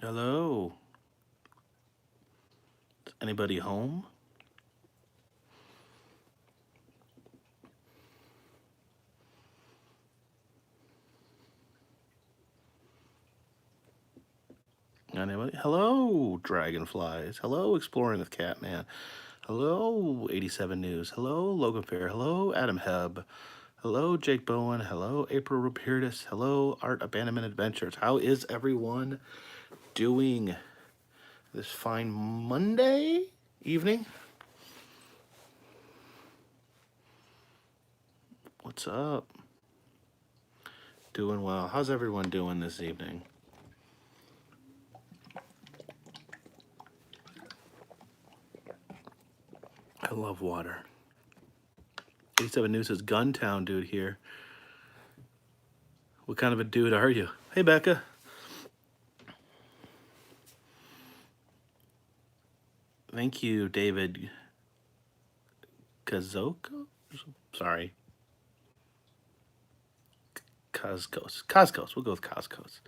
Hello. Is anybody home? Anybody? Hello, Dragonflies. Hello, Exploring with Catman. Hello, 87 News. Hello, Logan Fair. Hello, Adam Hebb. Hello, Jake Bowen. Hello, April Rupertus. Hello, Art Abandonment Adventures. How is everyone doing this fine Monday evening? What's up? Doing well. How's everyone doing this evening? I love water. 87 News says Guntown dude here. What kind of a dude are you? Hey, Becca. Thank you, David Kazoko? Sorry. Coscos. Coscos. We'll go with Coscos.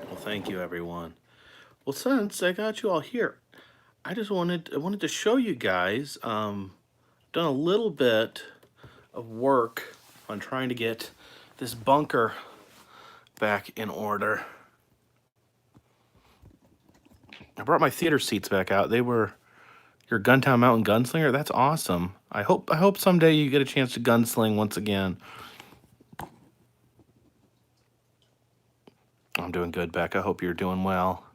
Well, thank you, everyone. Well, since I got you all here, I wanted to show you guys. Done a little bit of work on trying to get this bunker back in order. I brought my theater seats back out. They were your Guntown Mountain Gunslinger. That's awesome. I hope someday you get a chance to gunsling once again. I'm doing good, Beck. I hope you're doing well.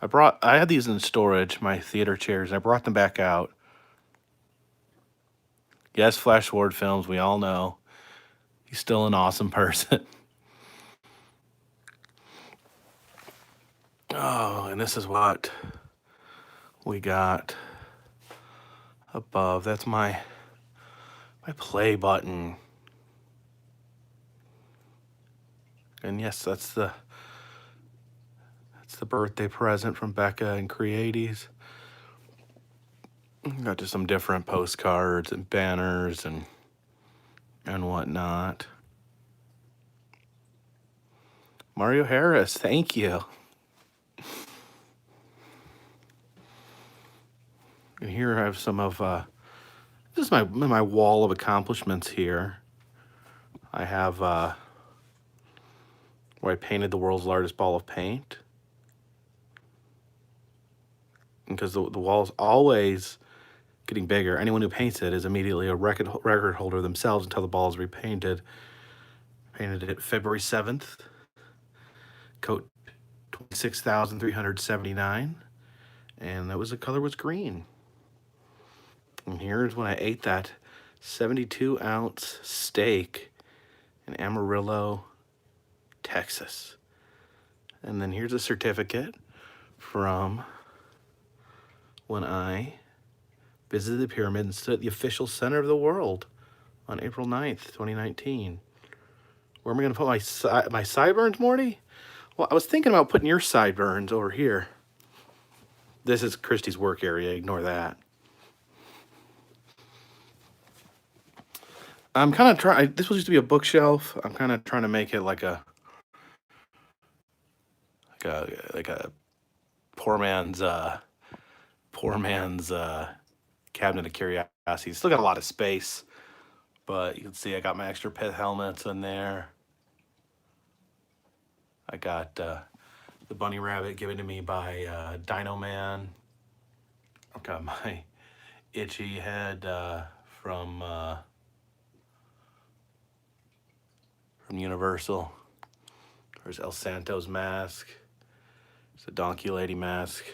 I had these in storage, my theater chairs. I brought them back out. Yes, Flash Forward Films, we all know. He's still an awesome person. Oh, and this is what we got above. That's my play button. And yes, that's the birthday present from Becca and Creaties. Got just some different postcards and banners and whatnot. Mario Harris, thank you. And here I have some of this is my wall of accomplishments here. I have where I painted the world's largest ball of paint. Because the wall is always getting bigger. Anyone who paints it is immediately a record holder themselves until the ball is repainted. Painted it February 7th. Coat 26,379. And the color was green. And here's when I ate that 72-ounce steak in Amarillo, Texas. And then here's a certificate from when I visited the pyramid and stood at the official center of the world on April 9th, 2019. Where am I going to put my sideburns, Morty? Well, I was thinking about putting your sideburns over here. This is Christy's work area. Ignore that. I'm kind of trying. This was used to be a bookshelf. I'm kind of trying to make it like a poor man's cabinet of curiosities. Still got a lot of space, but you can see I got my extra pit helmets in there. I got the bunny rabbit given to me by Dino Man. I've got my itchy head from Universal. There's El Santo's mask. It's a donkey lady mask.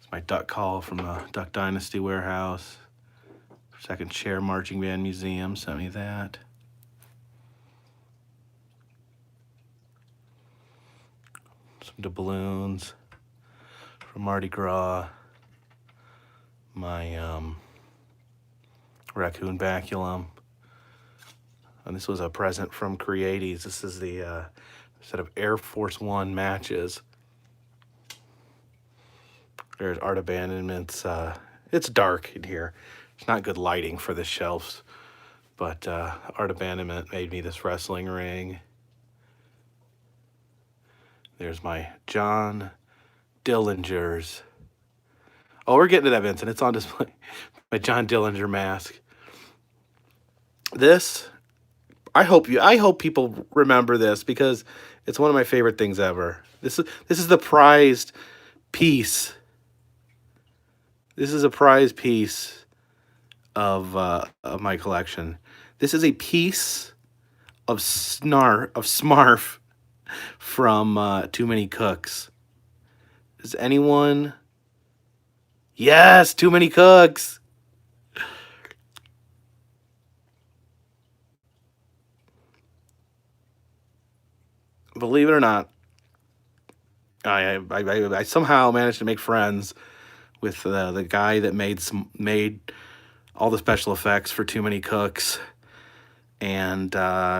It's my duck call from the Duck Dynasty warehouse. Second Chair Marching Band Museum sent me that. Some doubloons from Mardi Gras. My raccoon baculum. And this was a present from Creaties. This is the set of Air Force One matches. There's Art Abandonments. It's dark in here. It's not good lighting for the shelves. But Art Abandonment made me this wrestling ring. There's my John Dillinger's. Oh, we're getting to that, Vincent. It's on display. My John Dillinger mask. This, I hope people remember this because it's one of my favorite things ever. This is the prized piece. This is a prized piece of my collection. This is a piece of Smarf from Too Many Cooks. Does anyone? Yes, Too Many Cooks. Believe it or not, I somehow managed to make friends with the guy that made all the special effects for Too Many Cooks, and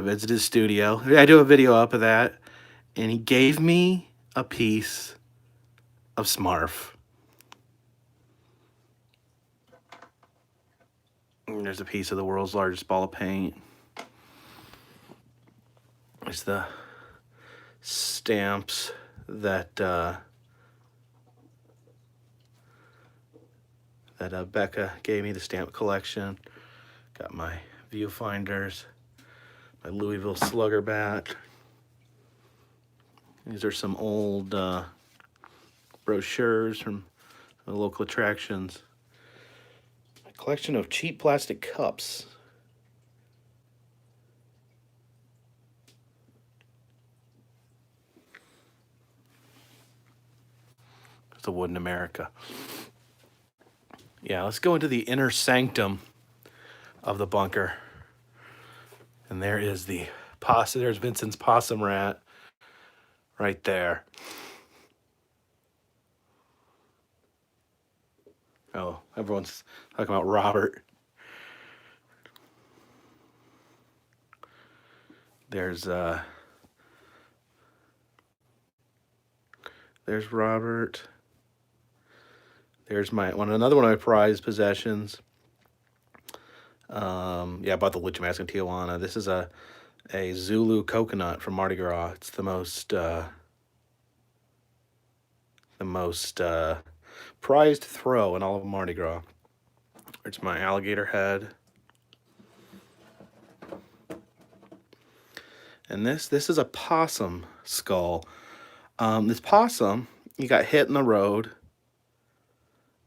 visited his studio. I do a video up of that, and he gave me a piece of Smarf. And there's a piece of the world's largest ball of paint. There's the stamps that Becca gave me, the stamp collection. Got my viewfinders, my Louisville Slugger bat. These are some old brochures from the local attractions. A collection of cheap plastic cups. It's a wooden America. Yeah, let's go into the inner sanctum of the bunker. And there is there's Vincent's possum rat right there. Oh, everyone's talking about Robert. There's Robert. There's another one of my prized possessions. Yeah, I bought the Lucha mask in Tijuana. This is a Zulu coconut from Mardi Gras. It's the most prized throw in all of Mardi Gras. It's my alligator head. And this is a possum skull. This possum, he got hit in the road,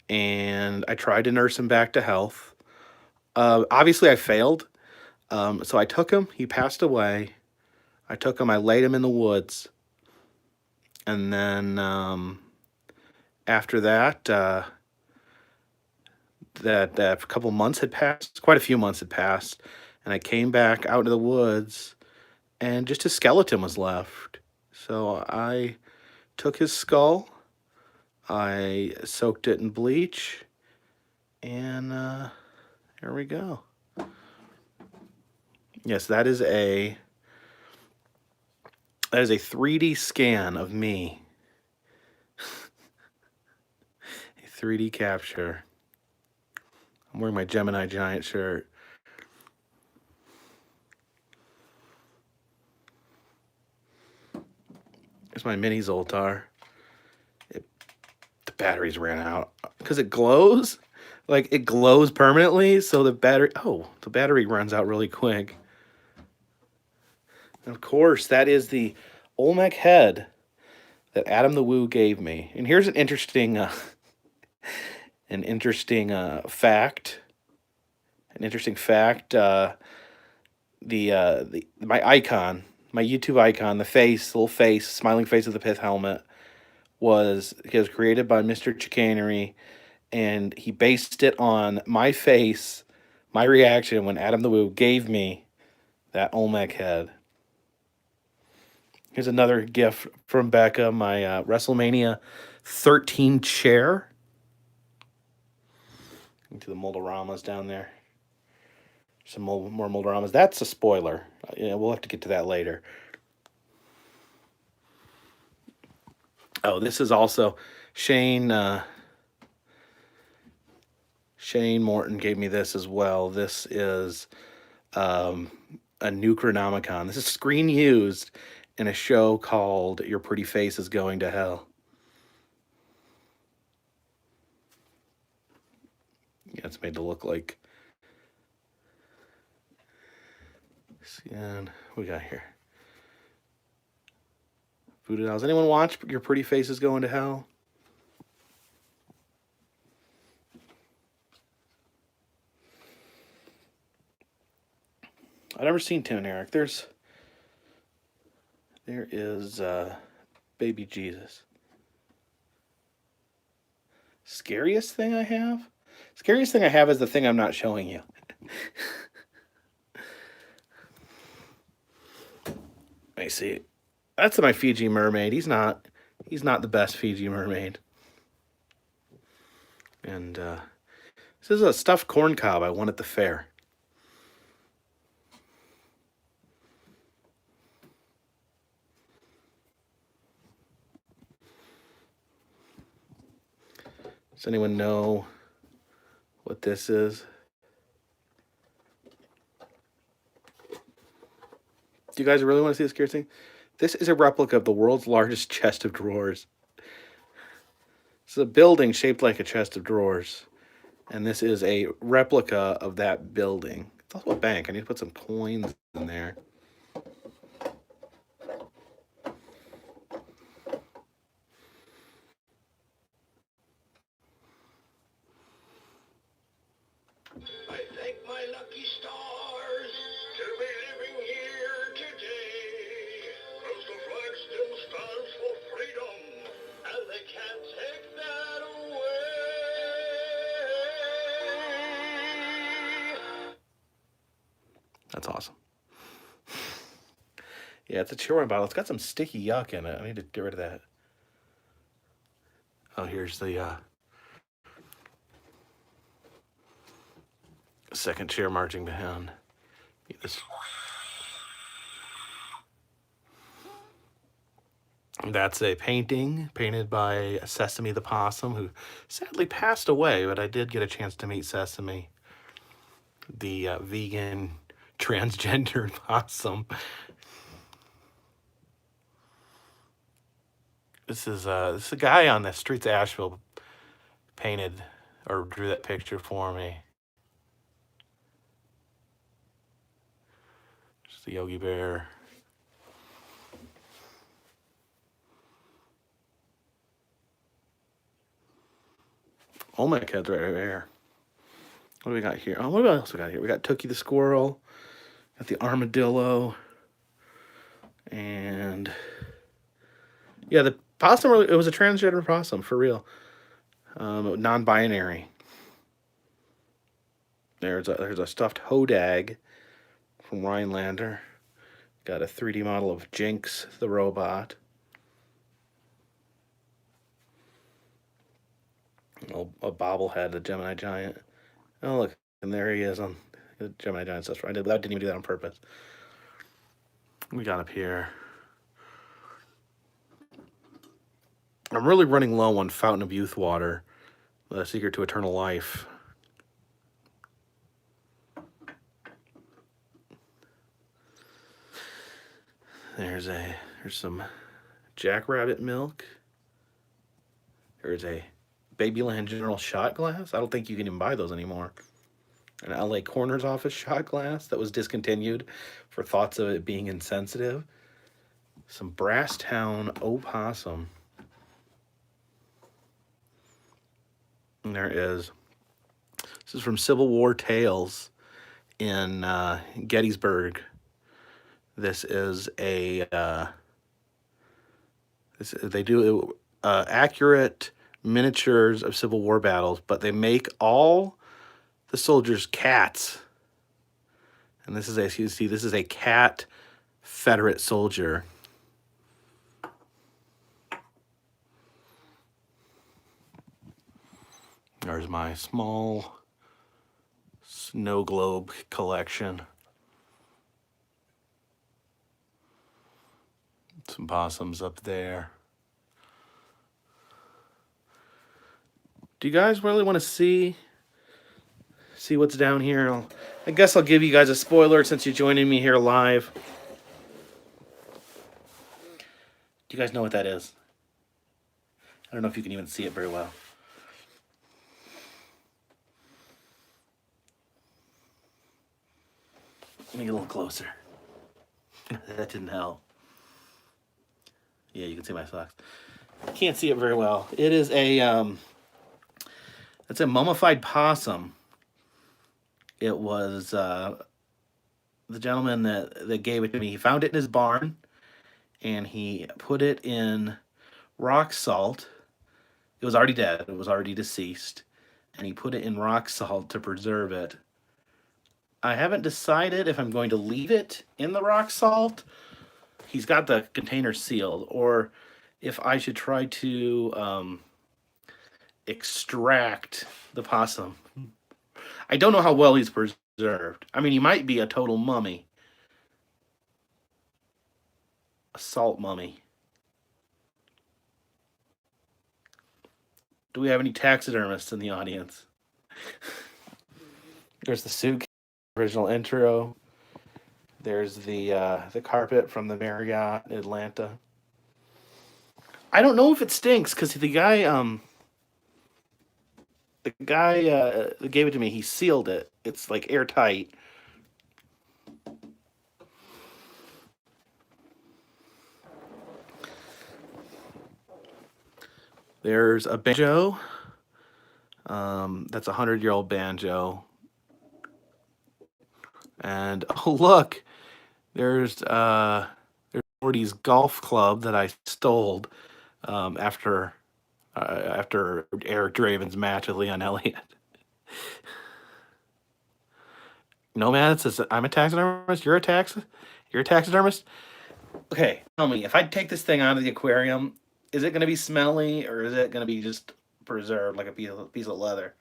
and I tried to nurse him back to health. Obviously, I failed. So I took him. He passed away. I took him. I laid him in the woods. And then after that, that a couple months had passed. Quite a few months had passed. And I came back out into the woods, and just his skeleton was left. So I took his skull. I soaked it in bleach. And here we go. Yes, that is a 3D scan of me. A 3D capture. I'm wearing my Gemini Giant shirt. Here's my mini Zoltar. The batteries ran out because it glows. Like, it glows permanently, so the battery runs out really quick. And of course, that is the Olmec head that Adam the Woo gave me. And here's an interesting fact. An interesting fact. My icon, my YouTube icon, the little face, smiling face of the pith helmet, was created by Mr. Chicanery, and he based it on my face, my reaction when Adam the Woo gave me that Olmec head. Here's another gift from Becca, my WrestleMania 13 chair. Into the Moldoramas down there. Some more Moldoramas. That's a spoiler. Yeah, we'll have to get to that later. Oh, this is also Shane Morton gave me this as well. This is a Necronomicon. This is screen used in a show called Your Pretty Face is Going to Hell. Yeah, it's made to look like. And what we got here? Voodoo Dolls. Anyone watch Your Pretty Face is Going to Hell? I've never seen Tim and Eric. There is Baby Jesus. Scariest thing I have? Scariest thing I have is the thing I'm not showing you. I see. That's my Fiji mermaid. He's not the best Fiji mermaid. And this is a stuffed corn cob I won at the fair. Does anyone know what this is? Do you guys really want to see the scary thing? This is a replica of the world's largest chest of drawers. It's a building shaped like a chest of drawers. And this is a replica of that building. It's also a bank. I need to put some coins in there. I thank my lucky stars to be living here today. Coastal flag still stands for freedom, and they can't take that away. That's awesome. Yeah, it's a chilled bottle. It's got some sticky yuck in it. I need to get rid of that. Oh, here's the second chair marching down. This. That's a painting painted by Sesame the Possum, who sadly passed away, but I did get a chance to meet Sesame, the vegan transgender possum. This is a guy on the streets of Asheville painted or drew that picture for me. Just the Yogi Bear. Olmec head's right there. What do we got here? Oh, what else we got here? We got Tookie the Squirrel, got the Armadillo, and yeah, the possum. It was a transgender possum for real, non-binary. There's a stuffed hodag from Rhinelander. Got a 3D model of Jinx the robot. A bobblehead, a Gemini giant. Oh look, and there he is on the Gemini giant stuff. I didn't even do that on purpose. We got up here. I'm really running low on Fountain of Youth water, the secret to eternal life. There's some Jackrabbit milk. There's a Babyland General shot glass. I don't think you can even buy those anymore. An LA Coroner's Office shot glass that was discontinued for thoughts of it being insensitive. Some Brasstown opossum. And there is. This is from Civil War Tales in Gettysburg. This is a. They do accurate miniatures of Civil War battles, but they make all the soldiers cats. And this is this is a cat Confederate soldier. There's my small snow globe collection. Some possums up there. Do you guys really want to see what's down here? I guess I'll give you guys a spoiler since you're joining me here live. Do you guys know what that is? I don't know if you can even see it very well. Let me get a little closer. That didn't help. Yeah, you can see my socks. Can't see it very well. It is it's a mummified possum. It was the gentleman that gave it to me. He found it in his barn, and he put it in rock salt. It was already dead. It was already deceased, and he put it in rock salt to preserve it. I haven't decided if I'm going to leave it in the rock salt. He's got the container sealed, or if I should try to extract the possum. I don't know how well he's preserved. I mean, he might be a total mummy. A salt mummy. Do we have any taxidermists in the audience? There's the suitcase, original intro. There's the carpet from the Marriott in Atlanta. I don't know if it stinks because the guy that gave it to me, he sealed it. It's like airtight. There's a banjo. That's a 100-year-old banjo. And oh look, there's 40's golf club that I stole after Eric Draven's match with Leon Elliott. Nomad says I'm a taxidermist. You're a taxidermist. Okay, tell me, if I take this thing out of the aquarium, is it going to be smelly or is it going to be just preserved like a piece of leather?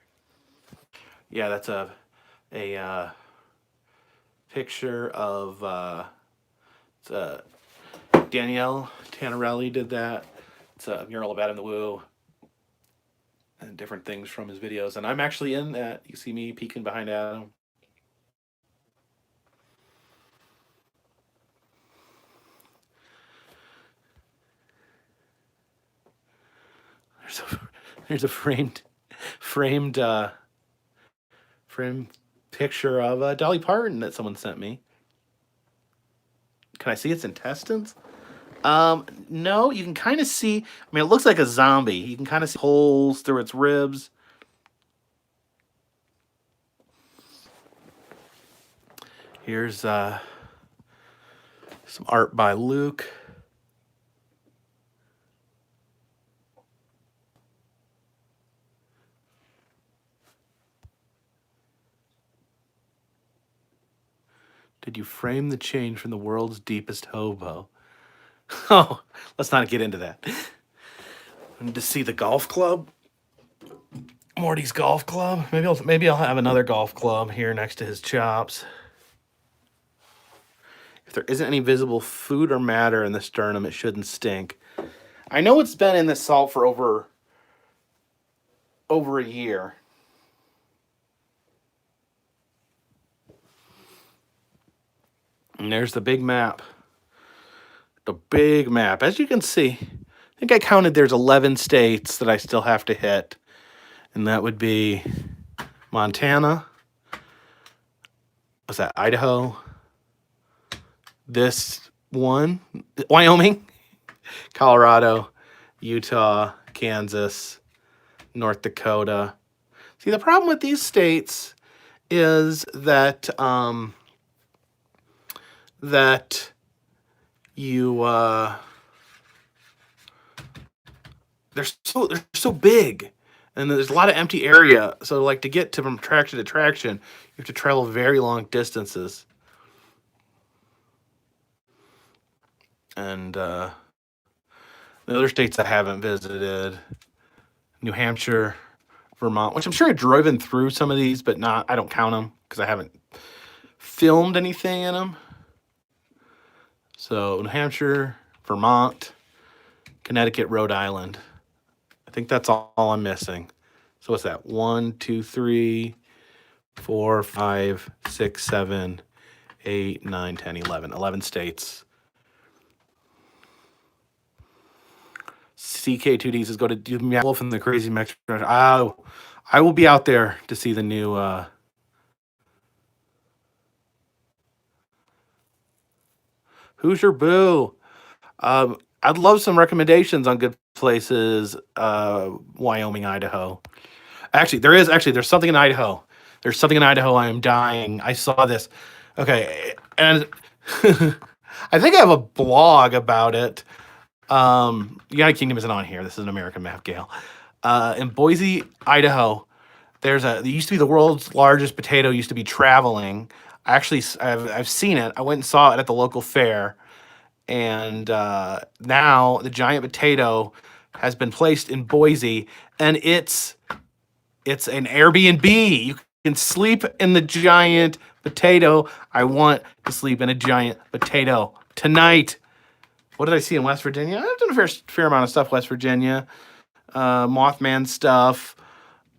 Yeah, that's a picture of Danielle Tannerelli did that. It's a mural of Adam the Woo and different things from his videos. And I'm actually in that. You see me peeking behind Adam. There's a framed picture of Dolly Parton that someone sent me. Can I see its intestines? No, you can kind of see. I mean, it looks like a zombie. You can kind of see holes through its ribs. Here's some art by Luke. Did you frame the change from the world's deepest hobo? Oh, let's not get into that. To see the golf club, Morty's golf club. Maybe I'll have another golf club here next to his chops. If there isn't any visible food or matter in the sternum, it shouldn't stink. I know it's been in the salt for over a year. And there's the big map. The big map. As you can see, I think I counted there's 11 states that I still have to hit. And that would be Montana. What's that? Idaho. This one. Wyoming. Colorado. Utah. Kansas. North Dakota. See, the problem with these states is that they're so big, and there's a lot of empty area. So, like, to get from attraction to attraction, you have to travel very long distances. And the other states I haven't visited, New Hampshire, Vermont, which I'm sure I've driven through some of these, but I don't count them because I haven't filmed anything in them. So New Hampshire, Vermont, Connecticut, Rhode Island. I think that's all I'm missing. So what's that? 1, 2, 3, 4, 5, 6, 7, 8, 9, 10, 11. 11 states. CK2D says go to Wolf and the Crazy Mexican. Oh, I will be out there to see the new. Hoosier Boo. I'd love some recommendations on good places. Wyoming, Idaho. Actually, there's something in Idaho. There's something in Idaho. I am dying. I saw this. Okay, and I think I have a blog about it. United Kingdom isn't on here. This is an American map, Gail. In Boise, Idaho, there used to be the world's largest potato. Used to be traveling. Actually, I've seen it. I went and saw it at the local fair, and now the giant potato has been placed in Boise, and it's an Airbnb. You can sleep in the giant potato. I want to sleep in a giant potato tonight. What did I see in West Virginia? I've done a fair amount of stuff. West Virginia, Mothman stuff.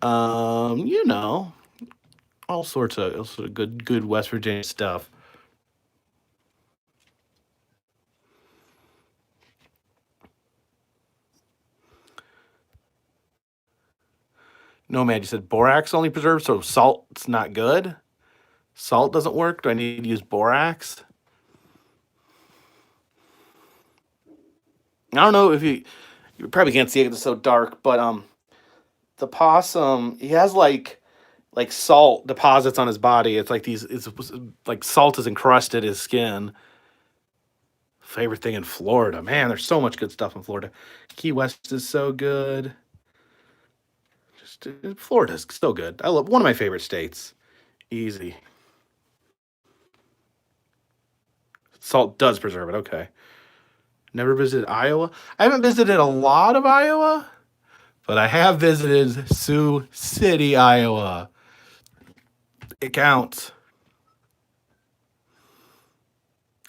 You know, all sorts of good West Virginia stuff. Nomad, you said borax only preserves, so salt's not good. Salt doesn't work. Do I need to use borax? I don't know if you probably can't see it, it's so dark, but the possum, he has like salt deposits on his body. It's like it's like salt has encrusted his skin. Favorite thing in Florida, man. There's so much good stuff in Florida. Key West is so good. Just Florida's so good. I love one of my favorite states. Easy. Salt does preserve it. Okay. Never visited Iowa. I haven't visited a lot of Iowa, but I have visited Sioux City, Iowa. It counts.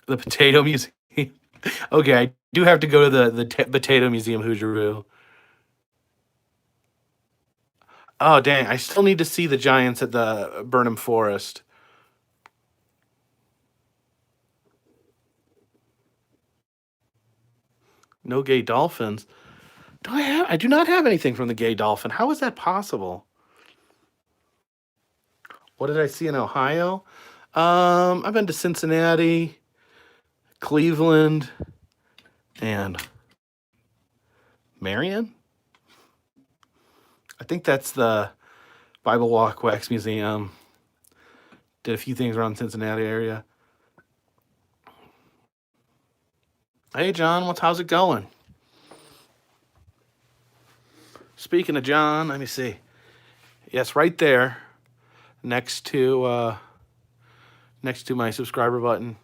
The Potato Museum. Okay, I do have to go to the Potato Museum, Hoosier. Oh dang! I still need to see the giants at the Burnham Forest. No gay dolphins. I do not have anything from the gay dolphin. How is that possible? What did I see in Ohio? I've been to Cincinnati, Cleveland, and Marion. I think that's the Bible Walk Wax Museum. Did a few things around the Cincinnati area. Hey John, how's it going? Speaking of John, let me see. Yes, right there, next to my subscriber button,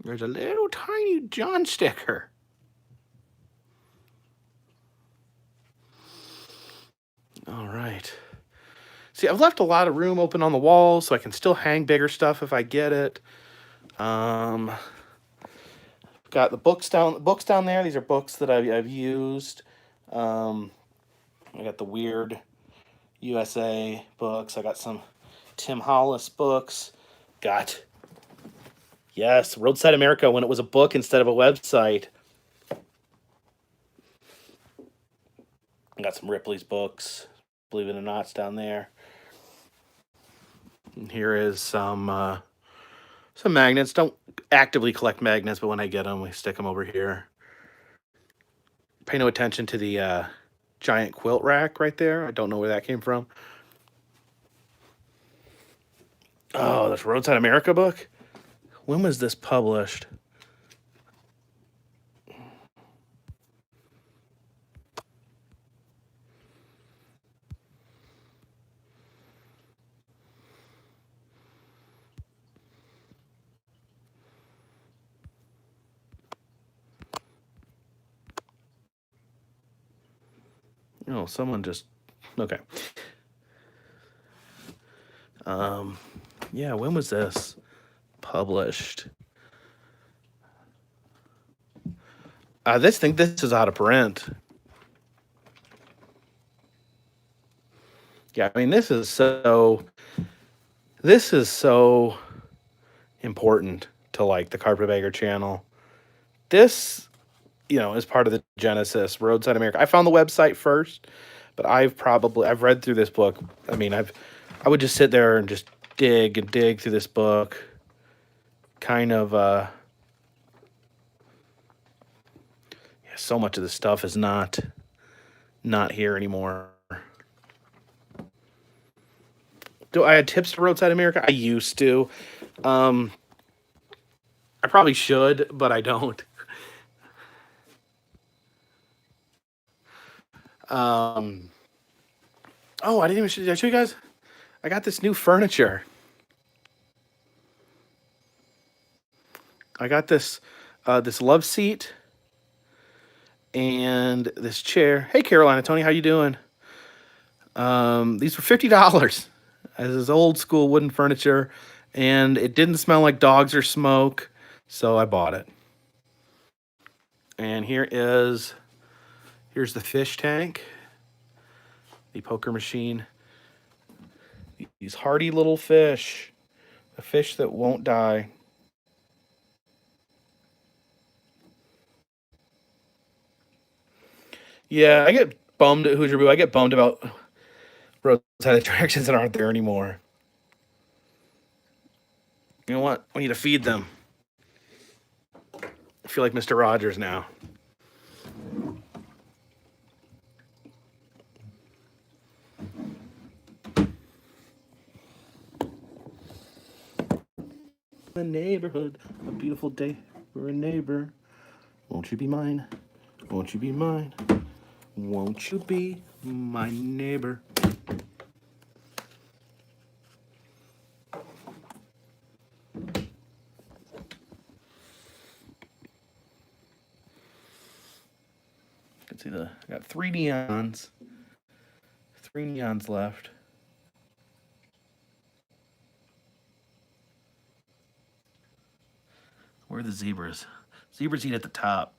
there's a little tiny John sticker. All right. See, I've left a lot of room open on the wall so I can still hang bigger stuff if I get it. Got the books down there. These are books that I've used. I got the Weird USA books. I got some Tim Hollis books. Yes, Roadside America when it was a book instead of a website. I got some Ripley's books. Believe it or not, it's down there. And here is some magnets. Don't actively collect magnets, but when I get them, we stick them over here. Pay no attention to the giant quilt rack right there. I don't know where that came from. Oh, this Roadside America book? When was this published? Oh, someone just... Okay. Yeah, when was this published? This is out of print. Yeah, I mean, this is so... This is so important to like the Carpetbagger channel. This, is part of the Genesis Roadside America. I found the website first, but I've read through this book. I mean, I would just sit there and just dig and dig through this book. Kind of yeah, so much of the stuff is not here anymore. Do I add tips to Roadside America? I used to. Um, I probably should, but I don't. Um, oh, I didn't even. Did I show you guys? I got this new furniture. I got this love seat and this chair. Hey, Carolina, Tony, how you doing? These were $50. This is old school wooden furniture, and it didn't smell like dogs or smoke, so I bought it. And here's the fish tank, the poker machine. These hardy little fish, a fish that won't die. Yeah, I get bummed at Hoosier Boo. I get bummed about roadside attractions that aren't there anymore. You know what? We need to feed them. I feel like Mr. Rogers now. The neighborhood, a beautiful day for a neighbor. Won't you be mine? Won't you be mine? Won't you be my neighbor? You can see I got three neons. Three neons left. Where are the zebras? Zebras eat at the top.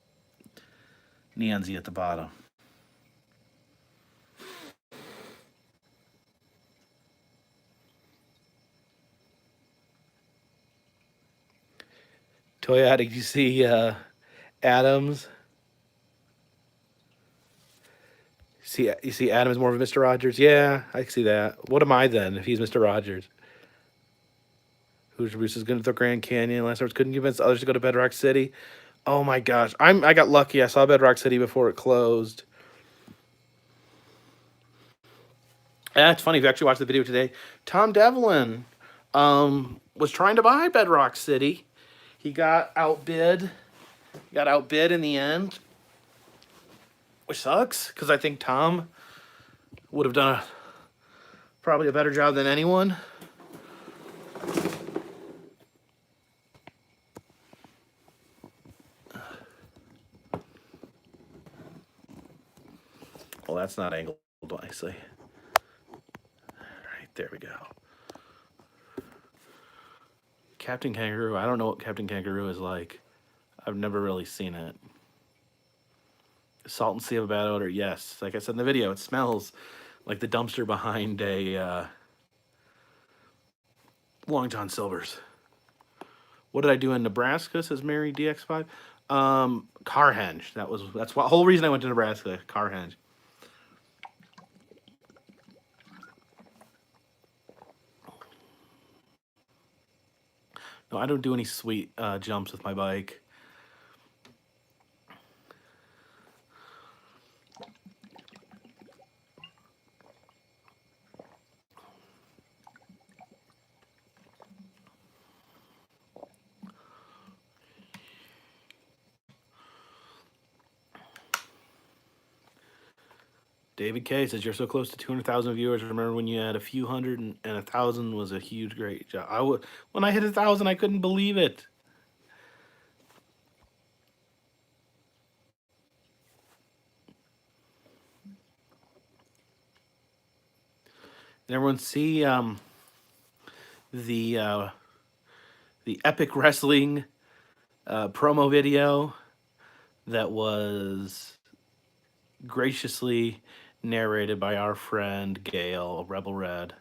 Neons eat at the bottom. Toya, did you see Adams? You see Adams more of a Mr. Rogers? Yeah, I see that. What am I then if he's Mr. Rogers? Hoosier Bruce is going to the Grand Canyon. Last words couldn't convince others to go to Bedrock City. Oh my gosh, I got lucky. I saw Bedrock City before it closed. That's funny. If you actually watched the video today, Tom Devlin was trying to buy Bedrock City. He got outbid. Got outbid in the end, which sucks because I think Tom would have done probably a better job than anyone. Well, that's not angled nicely. Right, there we go. Captain Kangaroo. I don't know what Captain Kangaroo is like. I've never really seen it. Salt and sea of a bad odor. Yes, like I said in the video, it smells like the dumpster behind a Long John Silver's. What did I do in Nebraska? Says Mary DX5. Carhenge. That's the whole reason I went to Nebraska. Carhenge. No, I don't do any sweet jumps with my bike. David K says you're so close to 200,000 viewers. Remember when you had a few hundred and 1,000 was a huge great job. When I hit 1,000, I couldn't believe it. And everyone see the epic wrestling promo video that was graciously narrated by our friend Gail, Rebel Red.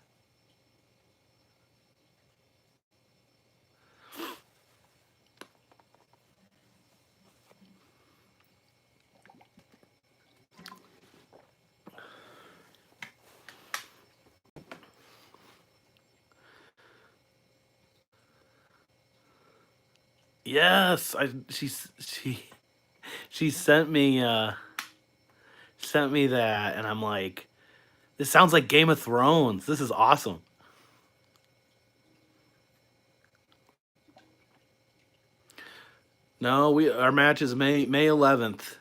Yes, she sent me that, and I'm like, this sounds like Game of Thrones. This is awesome. No, we our match is May 11th.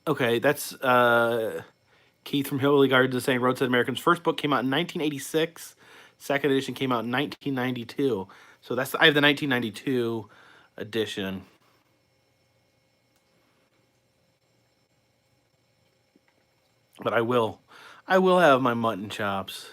Okay, that's Keith from Hillbilly Gardens is saying Roadside Americans first book came out in 1986. Second edition came out in 1992. So that's I have the 1992 edition. But I will have my mutton chops.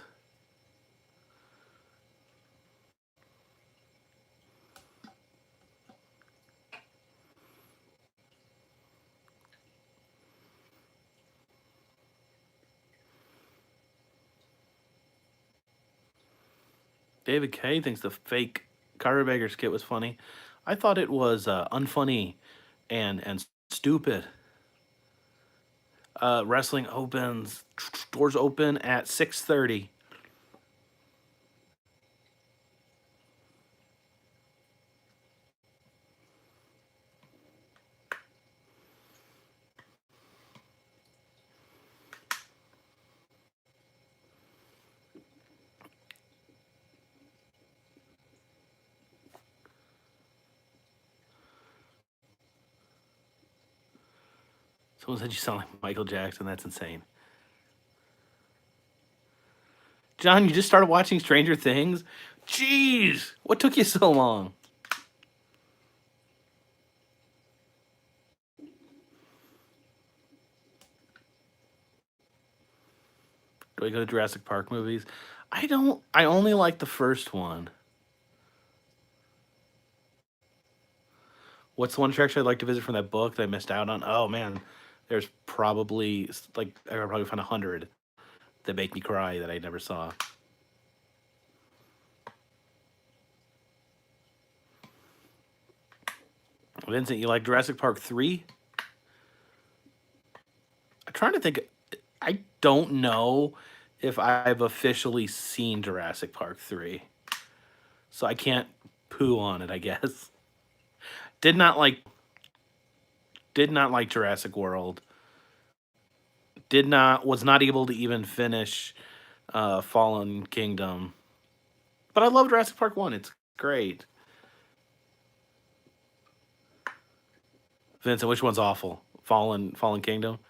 David K thinks the fake Carpetbagger skit was funny. I thought it was unfunny and stupid. Wrestling opens doors open at 6:30. Someone said you sound like Michael Jackson. That's insane. John, you just started watching Stranger Things? Jeez, what took you so long? Do I go to Jurassic Park movies? I don't. I only like the first one. What's the one attraction I'd like to visit from that book that I missed out on? Oh man, there's probably like I could probably find 100 that make me cry that I never saw. Vincent, you like Jurassic Park 3? I'm trying to think. I don't know if I've officially seen Jurassic Park 3, so I can't poo on it. I guess did not like did not like Jurassic World. Did not was not able to even finish Fallen Kingdom, but I love Jurassic Park 1. It's great. Vincent, which one's awful? Fallen Kingdom.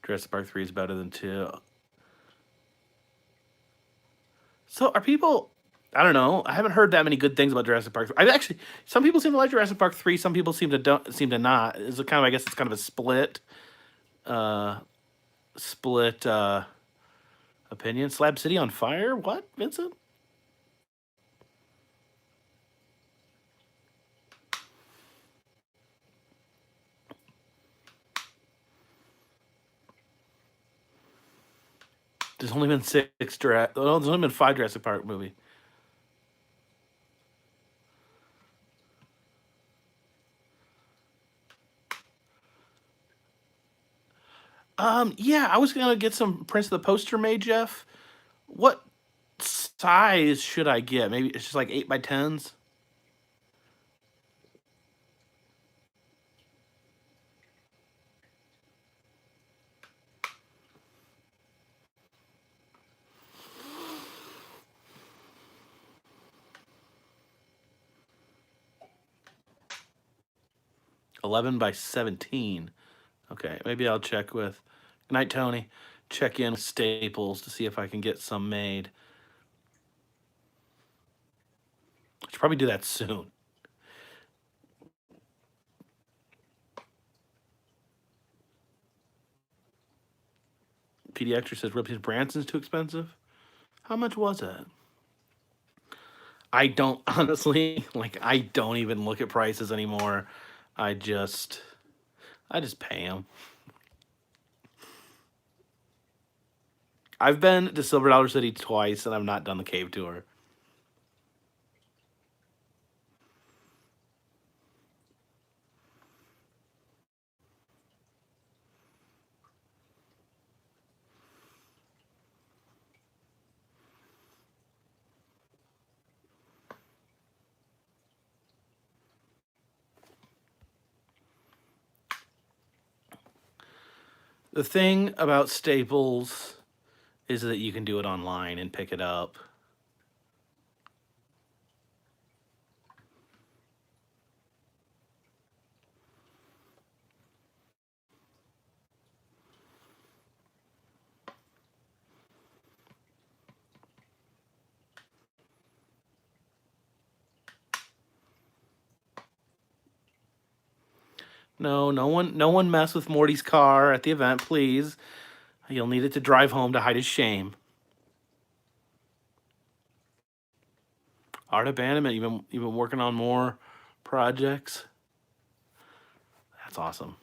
Jurassic Park 3 is better than 2. So are people? I don't know. I haven't heard that many good things about Jurassic Park. I actually, some people seem to like Jurassic Park 3. Some people seem to not. Is it kind of? I guess it's kind of a uh, split opinion. Slab City on fire? What, Vincent? There's only been there's only been 5 Jurassic Park movie. Yeah, I was gonna get some prints of the poster made, Jeff. What size should I get? Maybe it's just like 8 by 10s. 11 by 17. Okay, maybe I'll check with. Good night, Tony. Check in with Staples to see if I can get some made. I should probably do that soon. Pediatric says Ripsy Branson's too expensive. How much was it? I don't honestly like. I don't even look at prices anymore. I just, I just pay them. I've been to Silver Dollar City twice, and I've not done the cave tour. The thing about Staples is that you can do it online and pick it up. No, no one mess with Morty's car at the event, please. You'll need it to drive home to hide his shame. Art Abandonment, you've been working on more projects. That's awesome.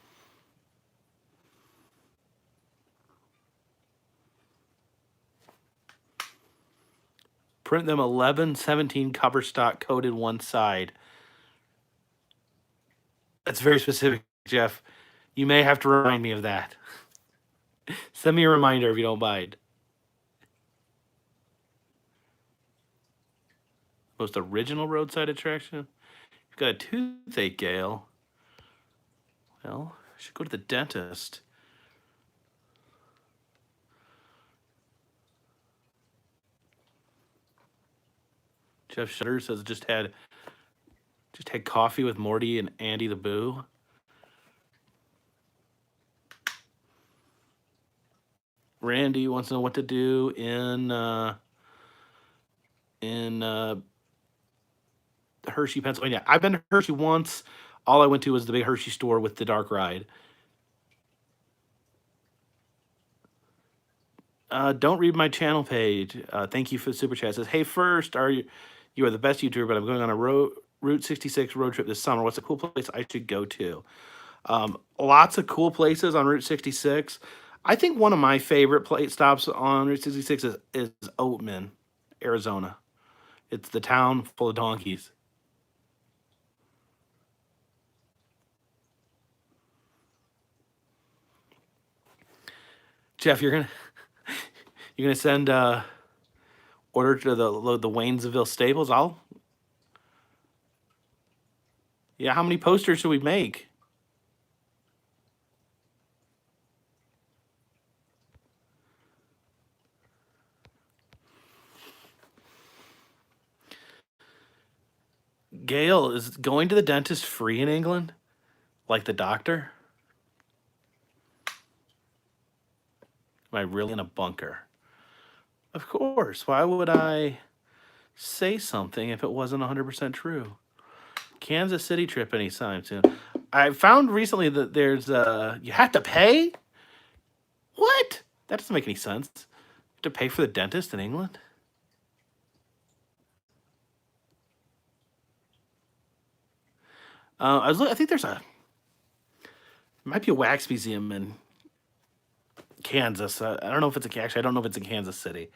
Print them 1117 cover stock coated one side. That's very specific, Jeff. You may have to remind me of that. Send me a reminder if you don't mind. Most original roadside attraction? You've got a toothache, Gale. Well, I should go to the dentist. Jeff Shutter says just had coffee with Morty and Andy the Boo. Randy wants to know what to do in Hershey, Pennsylvania. I've been to Hershey once. All I went to was the big Hershey store with the dark ride. Don't read my channel page. Thank you for the super chat. It says, hey, first, you are the best YouTuber, but I'm going on a Route 66 road trip this summer. What's a cool place I should go to? Lots of cool places on Route 66. I think one of my favorite place stops on Route 66 is Oatman, Arizona. It's the town full of donkeys. Jeff, you're gonna send order to the Waynesville Staples. Yeah. How many posters should we make? Gail, is going to the dentist free in England? Like the doctor? Am I really in a bunker? Of course. Why would I say something if it wasn't 100% true? Kansas City trip anytime soon. I found recently that there's you have to pay? What? That doesn't make any sense. You have to pay for the dentist in England? I think might be a wax museum in Kansas. I don't know if it's actually, I don't know if it's in Kansas City.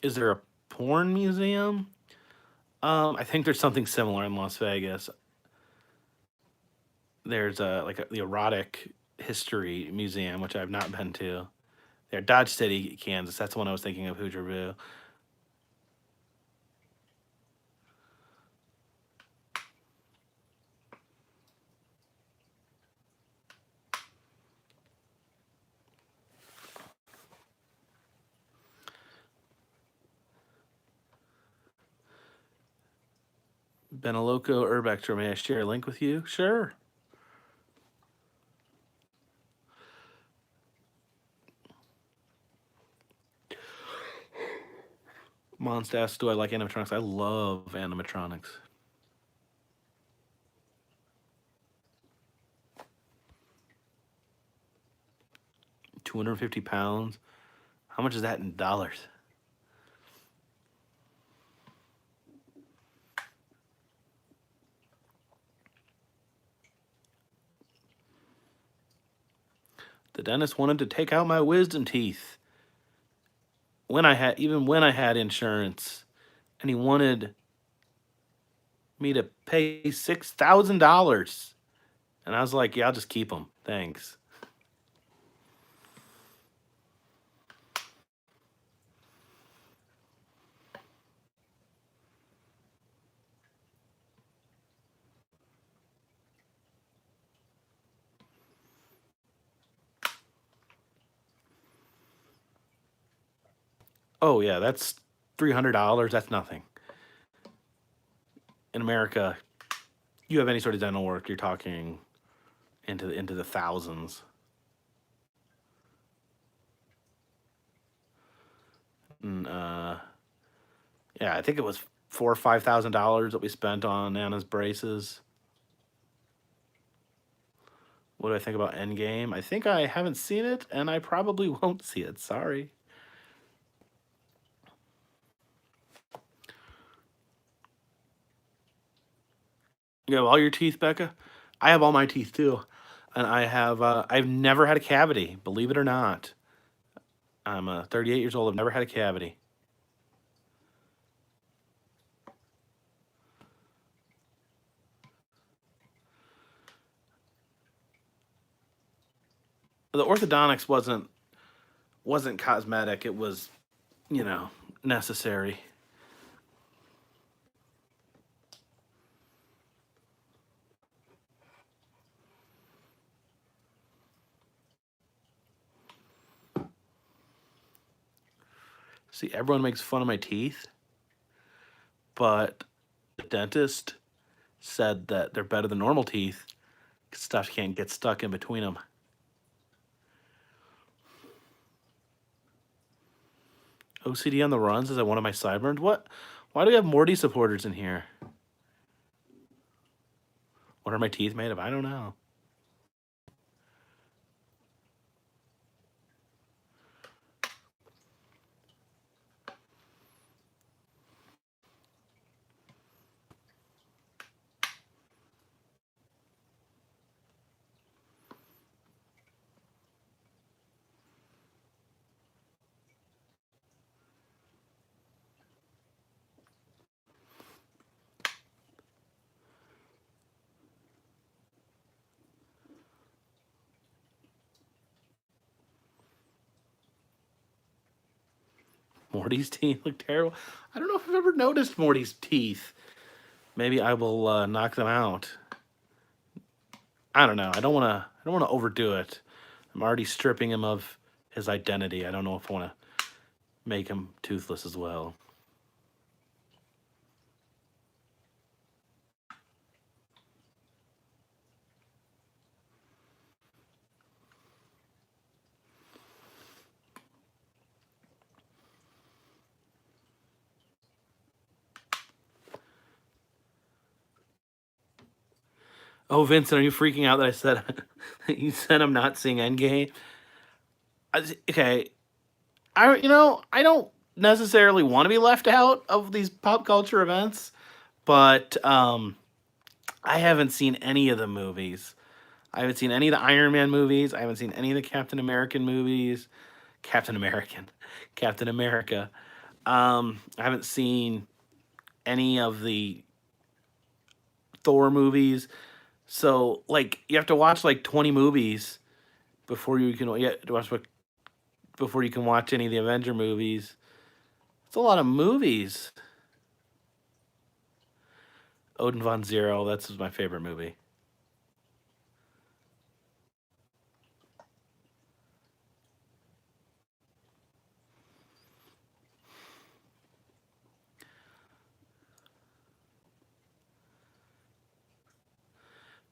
Is there a porn museum? I think there's something similar in Las Vegas. There's the erotic history museum, which I've not been to. There, Dodge City, Kansas. That's the one I was thinking of. Hoosier View. Benaloco Urbector, may I share a link with you? Sure. Monst asks, do I like animatronics? I love animatronics. 250 pounds. How much is that in dollars? The dentist wanted to take out my wisdom teeth when I had insurance, and he wanted me to pay $6,000. And I was like, yeah, I'll just keep them. Thanks. Oh yeah, that's $300. That's nothing. In America, you have any sort of dental work, you're talking into the thousands. And yeah, I think it was $4,000 or $5,000 that we spent on Anna's braces. What do I think about Endgame? I think I haven't seen it, and I probably won't see it. Sorry. You have all your teeth, Becca? I have all my teeth too, and I've never had a cavity. Believe it or not, I'm 38 years old. I've never had a cavity. The orthodontics wasn't cosmetic. It was, you know, necessary. See, everyone makes fun of my teeth, but the dentist said that they're better than normal teeth. 'Cause stuff can't get stuck in between them. OCD on the run says I wanted my sideburns. What? Why do we have Morty supporters in here? What are my teeth made of? I don't know. Morty's teeth look terrible. I don't know if I've ever noticed Morty's teeth. Maybe I will knock them out. I don't know. I don't want to. I don't want to overdo it. I'm already stripping him of his identity. I don't know if I want to make him toothless as well. Oh, Vincent, are you freaking out that I said you said I'm not seeing Endgame? Okay, I don't necessarily want to be left out of these pop culture events, but I haven't seen any of the movies. I haven't seen any of the Iron Man movies. I haven't seen any of the Captain American movies. Captain American, Captain America. I haven't seen any of the Thor movies. So like you have to watch like 20 movies before you can before you can watch any of the Avenger movies. It's a lot of movies. Odin von Zero, that's my favorite movie.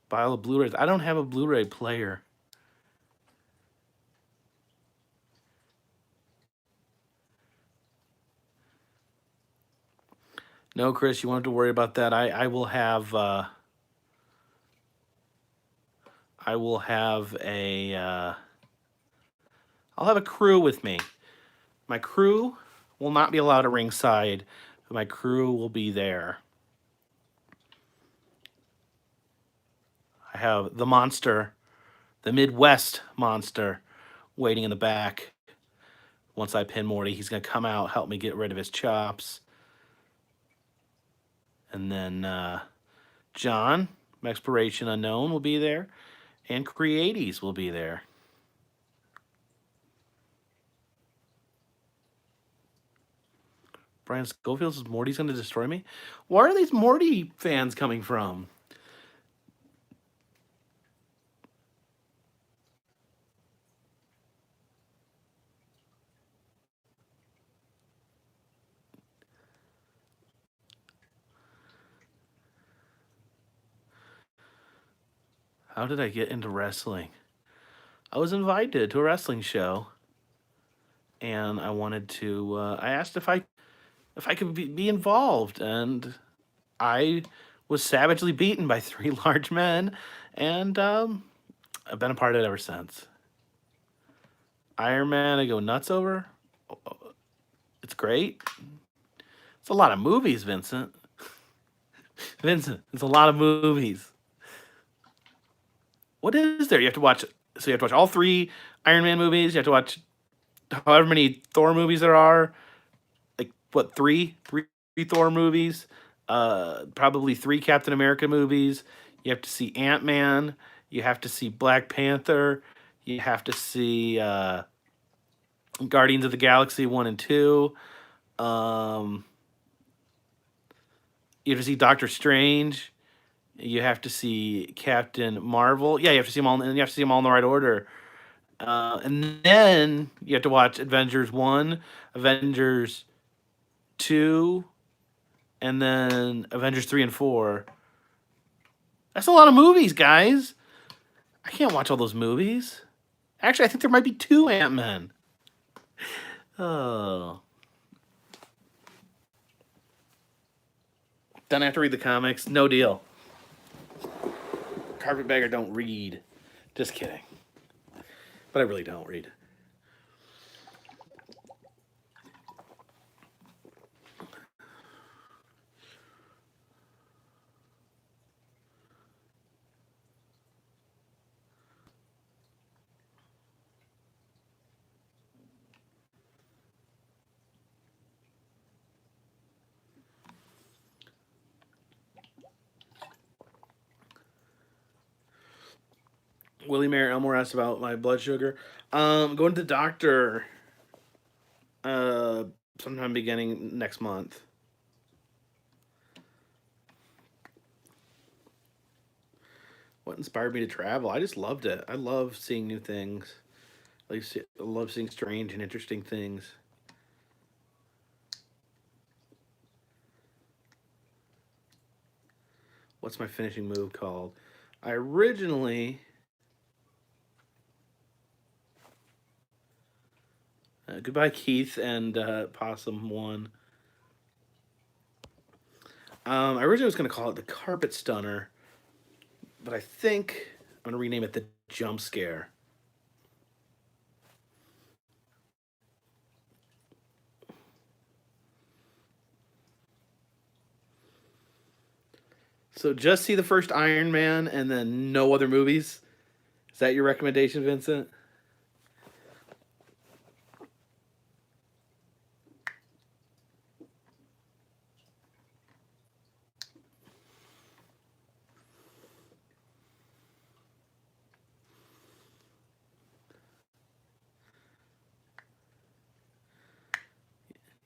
Pile of Blu-rays. I don't have a Blu-ray player. No, Chris, you won't have to worry about that. I will have a I'll have a crew with me. My crew will not be allowed at ringside, but my crew will be there. I have the monster, the Midwest monster, waiting in the back. Once I pin Morty, he's going to come out, help me get rid of his chops. And then John, Exploration Unknown, will be there. And Creaties will be there. Brian Schofield says Morty's going to destroy me. Where are these Morty fans coming from? How did I get into wrestling? I was invited to a wrestling show, and I wanted to. I asked if I could be involved, and I was savagely beaten by three large men, and I've been a part of it ever since. Iron Man, I go nuts over. It's great. It's a lot of movies, Vincent. Vincent, it's a lot of movies. What is there? You have to watch. So you have to watch all three Iron Man movies. You have to watch however many Thor movies there are. Like what? Three Thor movies. Probably three Captain America movies. You have to see Ant-Man. You have to see Black Panther. You have to see Guardians of the Galaxy 1 and 2. You have to see Doctor Strange. You have to see Captain Marvel. Yeah, you have to see them all, and you have to see them all in the right order. And then you have to watch Avengers 1, Avengers 2, and then Avengers 3 and 4. That's a lot of movies, guys. I can't watch all those movies. Actually, I think there might be two Ant-Men. Oh. Don't have to read the comics. No deal. Carpetbagger don't read. Just kidding. But I really don't read. Willie Mayer Elmore asked about my blood sugar. Going to the doctor uh, sometime beginning next month. What inspired me to travel? I just loved it. I love seeing new things. I love seeing strange and interesting things. What's my finishing move called? I originally goodbye Keith and Possum 1. I originally was going to call it the Carpet Stunner, but I think I'm going to rename it the Jump Scare. So just see the first Iron Man and then no other movies? Is that your recommendation, Vincent?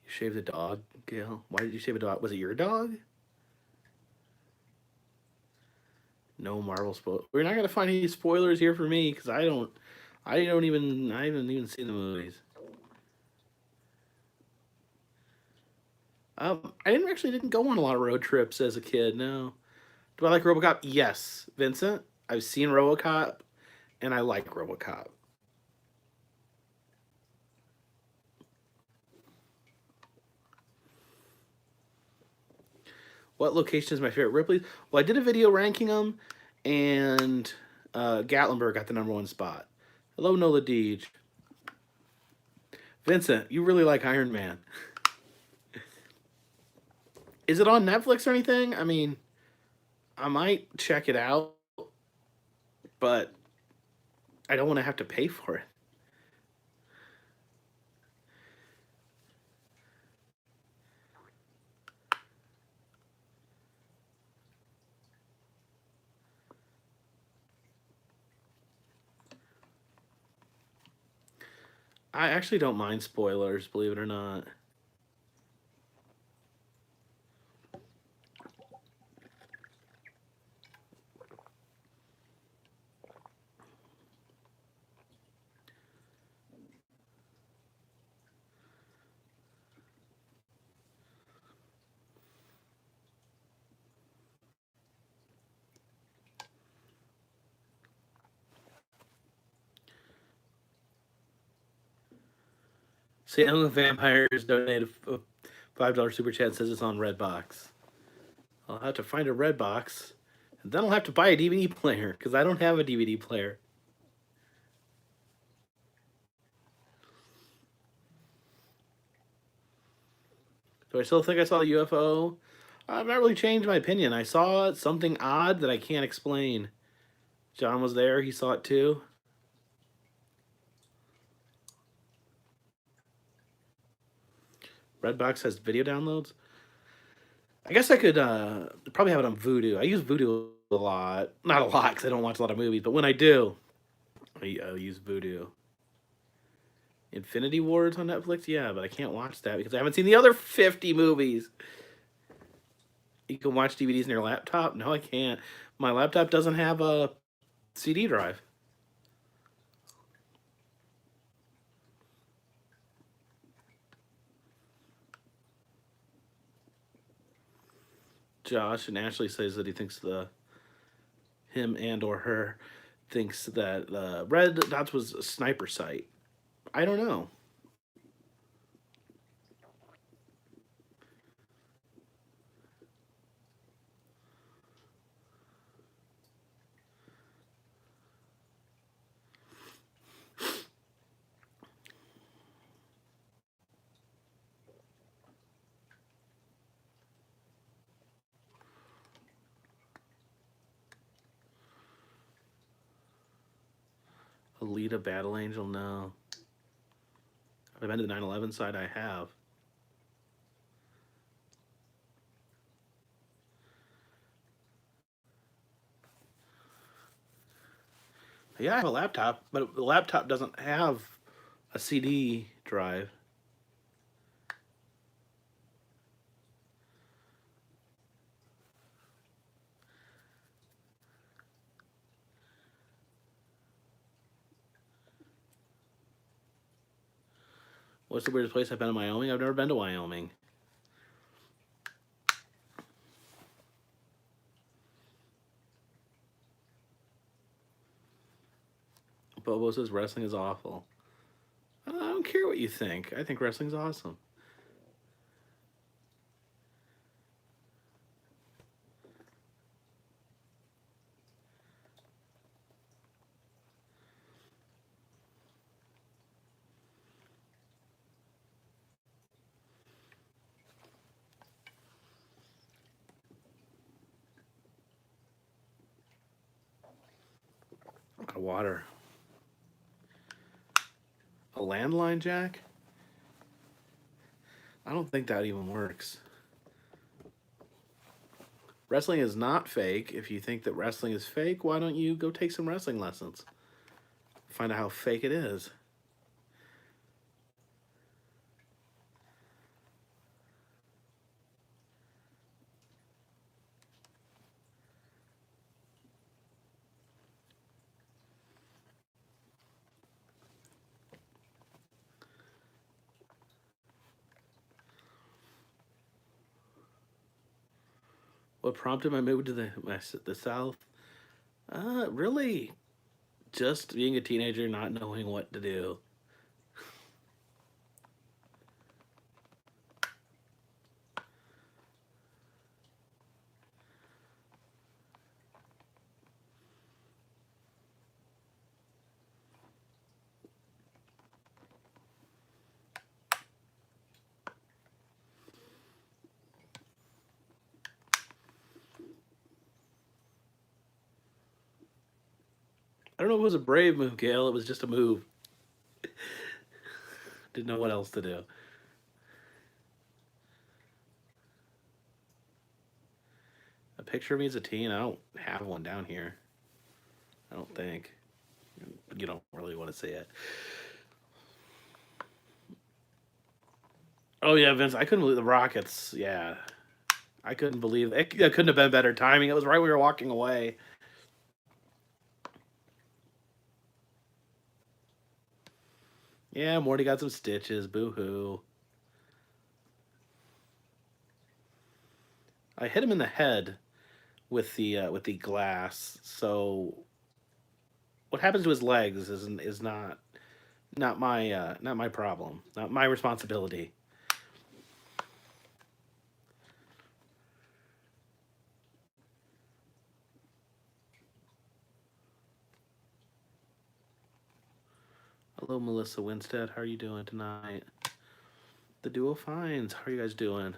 You shaved the dog, Gail? Why did you shave a dog? Was it your dog? No Marvel spoilers. We're not gonna find any spoilers here for me because I haven't even seen the movies. I didn't go on a lot of road trips as a kid. No. Do I like RoboCop? Yes, Vincent. I've seen RoboCop, and I like RoboCop. What location is my favorite Ripley? Well, I did a video ranking them, and Gatlinburg got the #1 spot. Hello, Nola Deej. Vincent, you really like Iron Man. Is it on Netflix or anything? I mean, I might check it out, but I don't want to have to pay for it. I actually don't mind spoilers, believe it or not. Sam the Vampires donated a $5 super chat, says it's on Redbox. I'll have to find a Redbox, and then I'll have to buy a DVD player because I don't have a DVD player. Do I still think I saw the UFO? I've not really changed my opinion. I saw something odd that I can't explain. John was there, he saw it too. Redbox has video downloads. I guess I could probably have it on Vudu. I use Vudu a lot. Not a lot because I don't watch a lot of movies, but when I do, I'll use Vudu. Infinity Wars on Netflix? Yeah, but I can't watch that because I haven't seen the other 50 movies. You can watch DVDs on your laptop? No, I can't. My laptop doesn't have a CD drive. Josh and Ashley says that he thinks him and or her thinks that Red Dots was a sniper site. I don't know. Alita Battle Angel, no. Have I been to the 9/11 side? I have. Yeah, I have a laptop, but the laptop doesn't have a CD drive. What's the weirdest place I've been in Wyoming? I've never been to Wyoming. Bobo says wrestling is awful. I don't care what you think. I think wrestling's awesome. A water. A landline jack? I don't think that even works. Wrestling is not fake. If you think that wrestling is fake, why don't you go take some wrestling lessons? Find out how fake it is. What prompted my move to the South? Really, just being a teenager, not knowing what to do. I don't know if it was a brave move, Gail. It was just a move. Didn't know what else to do. A picture of me as a teen? I don't have one down here. I don't think. You don't really want to see it. Oh yeah, Vince. I couldn't believe the Rockets. Yeah, I couldn't believe it couldn't have been better timing. It was right when we were walking away. Yeah, Morty got some stitches. Boo hoo. I hit him in the head with the glass. So what happens to his legs is not my problem. Not my responsibility. Hello, Melissa Winstead. How are you doing tonight? The Duo Finds. How are you guys doing?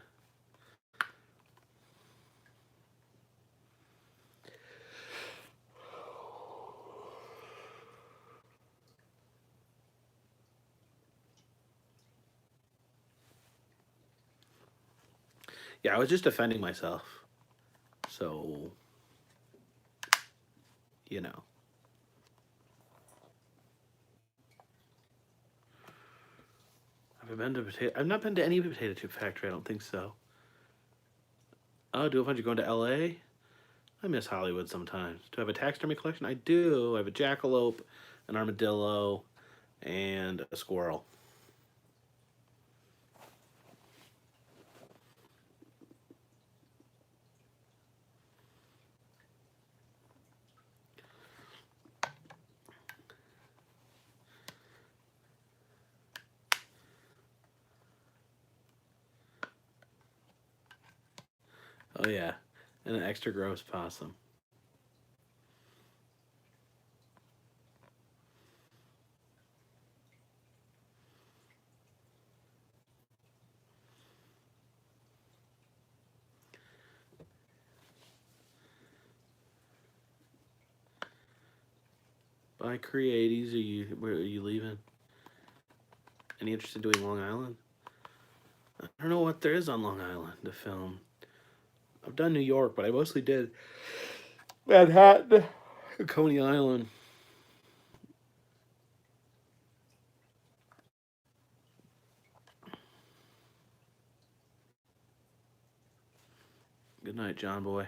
Yeah, I was just defending myself. So, you know. I've not been to any potato chip factory. I don't think so. Oh, Duo Finds, you're going to L.A.? I miss Hollywood sometimes. Do I have a taxidermy collection? I do. I have a jackalope, an armadillo, and a squirrel. Oh yeah, and an extra gross possum. By Creaties, where are you leaving? Any interest in doing Long Island? I don't know what there is on Long Island to film. I've done New York, but I mostly did Manhattan, Coney Island. Good night, John Boy.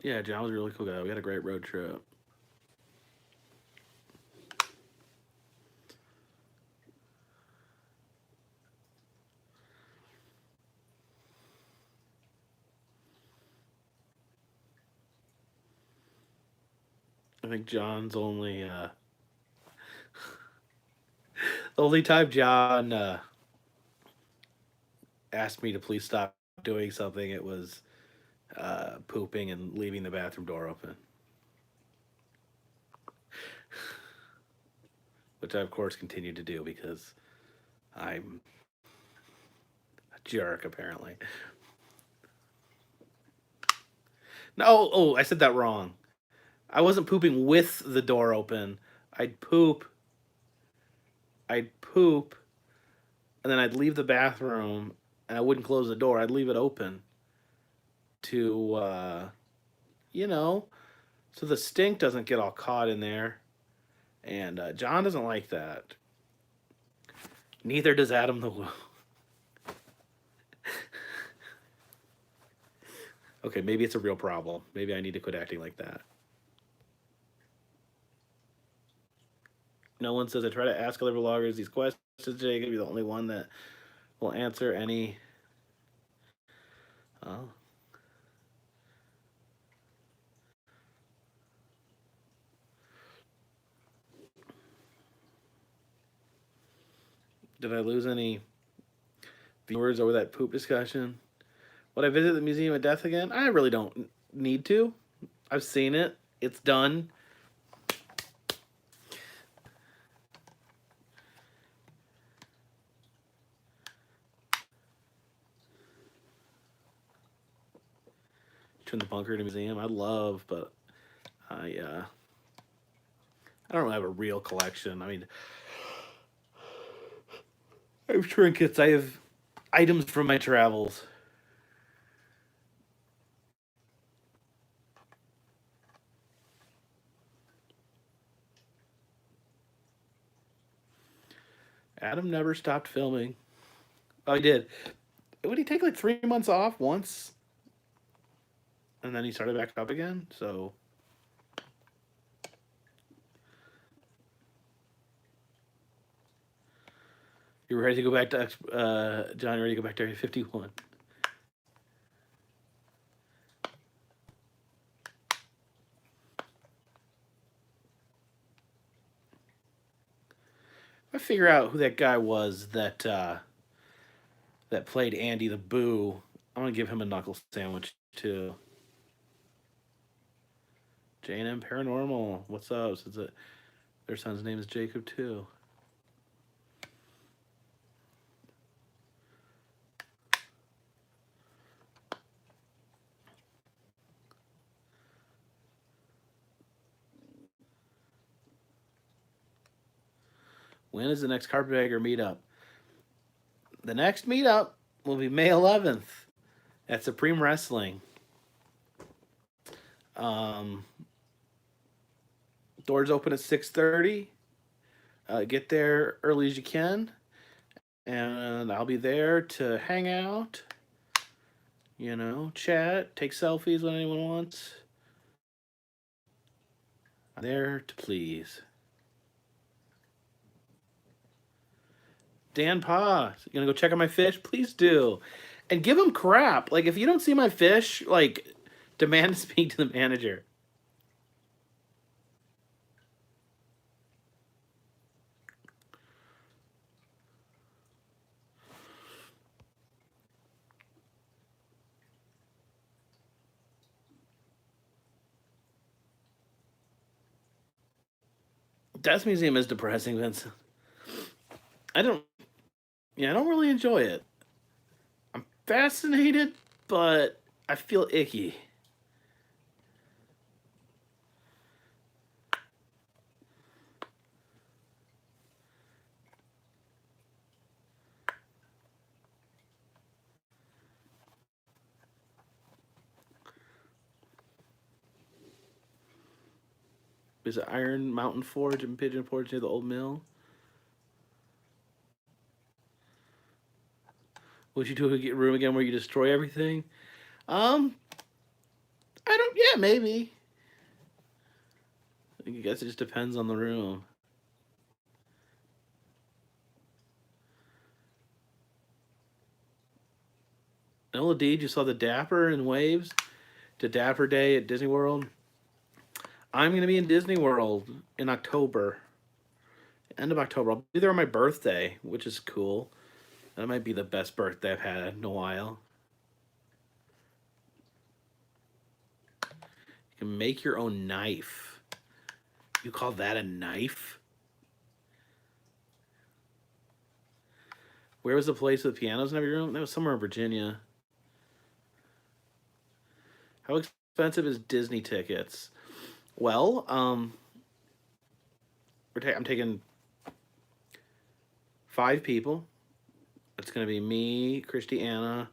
Yeah, John was a really cool guy. We had a great road trip. I think John's the only time John asked me to please stop doing something. It was pooping and leaving the bathroom door open, which I of course continued to do because I'm a jerk apparently. No, oh, I said that wrong. I wasn't pooping with the door open. I'd poop. I'd poop, and then I'd leave the bathroom, and I wouldn't close the door. I'd leave it open to, you know, so the stink doesn't get all caught in there. And John doesn't like that. Neither does Adam the Woo. Okay, maybe it's a real problem. Maybe I need to quit acting like that. No one says I try to ask other vloggers these questions today. Gonna be the only one that will answer any. Oh. Did I lose any viewers over that poop discussion? Would I visit the Museum of Death again? I really don't need to. I've seen it. It's done. turn the bunker into a museum. I'd love, but I I don't really have a real collection. I mean, I have trinkets. I have items from my travels. Adam never stopped filming. Oh, he did. Would he take like 3 months off once, and then he started back up again? So you're ready to go back to John? You're ready to go back to Area 51? I figure out who that guy was that played Andy the Boo. I'm gonna give him a knuckle sandwich too. J&M Paranormal. What's up? Since their son's name is Jacob too. When is the next Carpetbagger meetup? The next meetup will be May 11th at Supreme Wrestling. Um, doors open at 6:30. Get there early as you can, and I'll be there to hang out. You know, chat, take selfies when anyone wants. I'm there to please. Dan Pa, you gonna go check out my fish? Please do, and give him crap. Like if you don't see my fish, like demand to speak to the manager. Death Museum is depressing, Vince. I don't. Yeah, I don't really enjoy it. I'm fascinated, but I feel icky. Is it Iron Mountain Forge and Pigeon Forge near the old mill? Would you do a room again where you destroy everything? Um, I don't. Yeah, maybe. I guess it just depends on the room. Nola Deed, you saw the Dapper in Waves to Dapper Day at Disney World. I'm gonna be in Disney World in October, end of October. I'll be there on my birthday, which is cool. That might be the best birthday I've had in a while. You can make your own knife. You call that a knife? Where was the place with pianos in every room? That was somewhere in Virginia. How expensive is Disney tickets? Well, I'm taking 5 people. It's going to be me, Christy, Anna,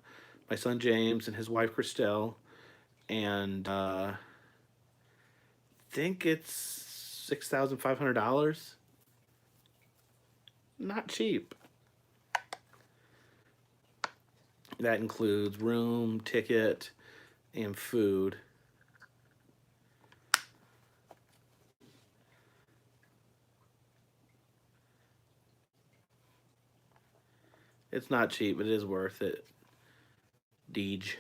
my son James, and his wife Christelle, and I think it's $6,500. Not cheap. That includes room, ticket, and food. It's not cheap, but it is worth it. Deej.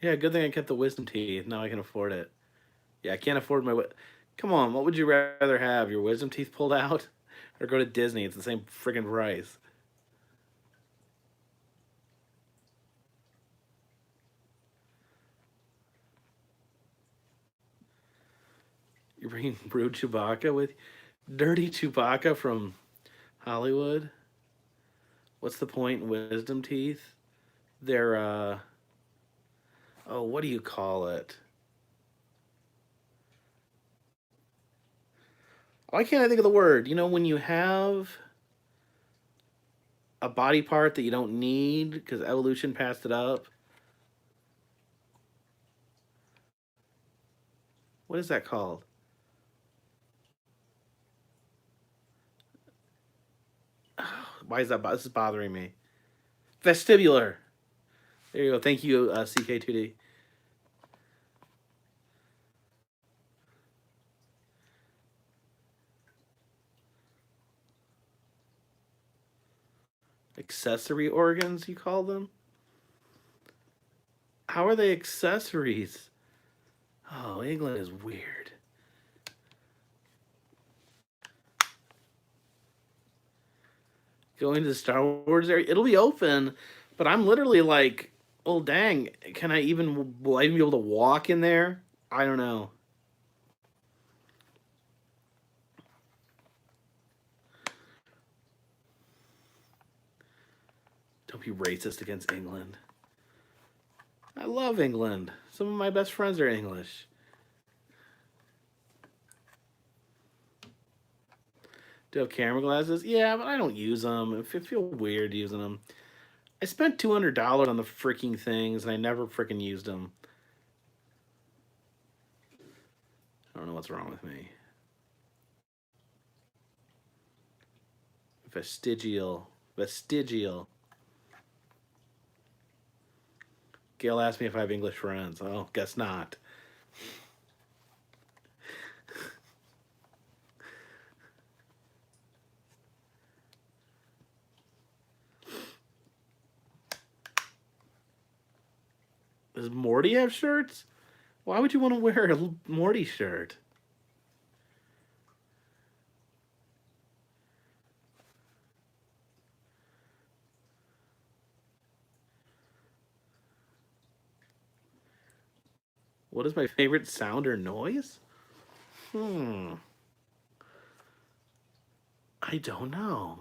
Yeah, good thing I kept the wisdom teeth. Now I can afford it. Yeah, I can't afford my. Come on, what would you rather have? Your wisdom teeth pulled out, or go to Disney? It's the same freaking price. You're bringing rude Chewbacca with dirty Chewbacca from Hollywood. What's the point in wisdom teeth? their oh, what do you call it? Why can't I think of the word? You know, when you have a body part that you don't need because evolution passed it up. What is that called? Why is that? This is bothering me. Vestibular. There you go. Thank you, CK2D. Accessory organs, you call them? How are they accessories? Oh, England is weird. Going to the Star Wars area, it'll be open, but I'm literally like, well, dang, can I even, will I even be able to walk in there? I don't know. Don't be racist against England. I love England. Some of my best friends are English. Do you have camera glasses? Yeah, but I don't use them. I feel weird using them. I spent $200 on the freaking things and I never freaking used them. I don't know what's wrong with me. Vestigial. Vestigial. Gail asked me if I have English friends. Oh, guess not. Does Morty have shirts? Why would you want to wear a Morty shirt? What is my favorite sound or noise? Hmm. I don't know.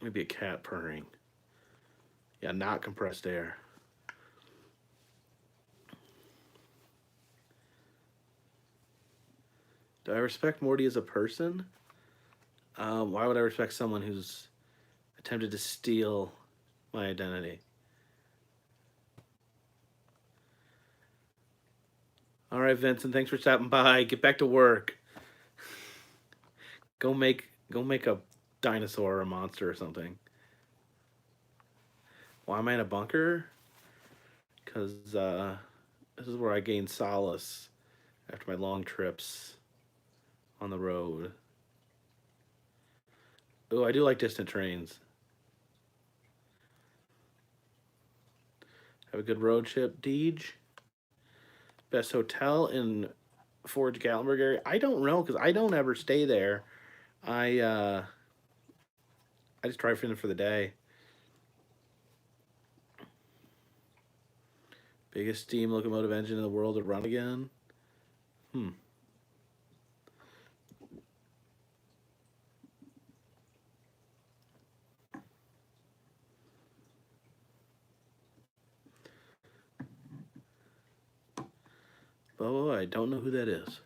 Maybe a cat purring. Yeah, not compressed air. Do I respect Morty as a person? Why would I respect someone who's attempted to steal my identity? All right, Vincent, thanks for stopping by. Get back to work. Go make a dinosaur or a monster or something. Why am I in a bunker? Because this is where I gain solace after my long trips on the road. Oh, I do like distant trains. Have a good road trip, Deej. Best hotel in Forge Gatlinburg area. I don't know because I don't ever stay there. I just drive in for the day. Biggest steam locomotive engine in the world to run again. Hmm. Oh, I don't know who that is.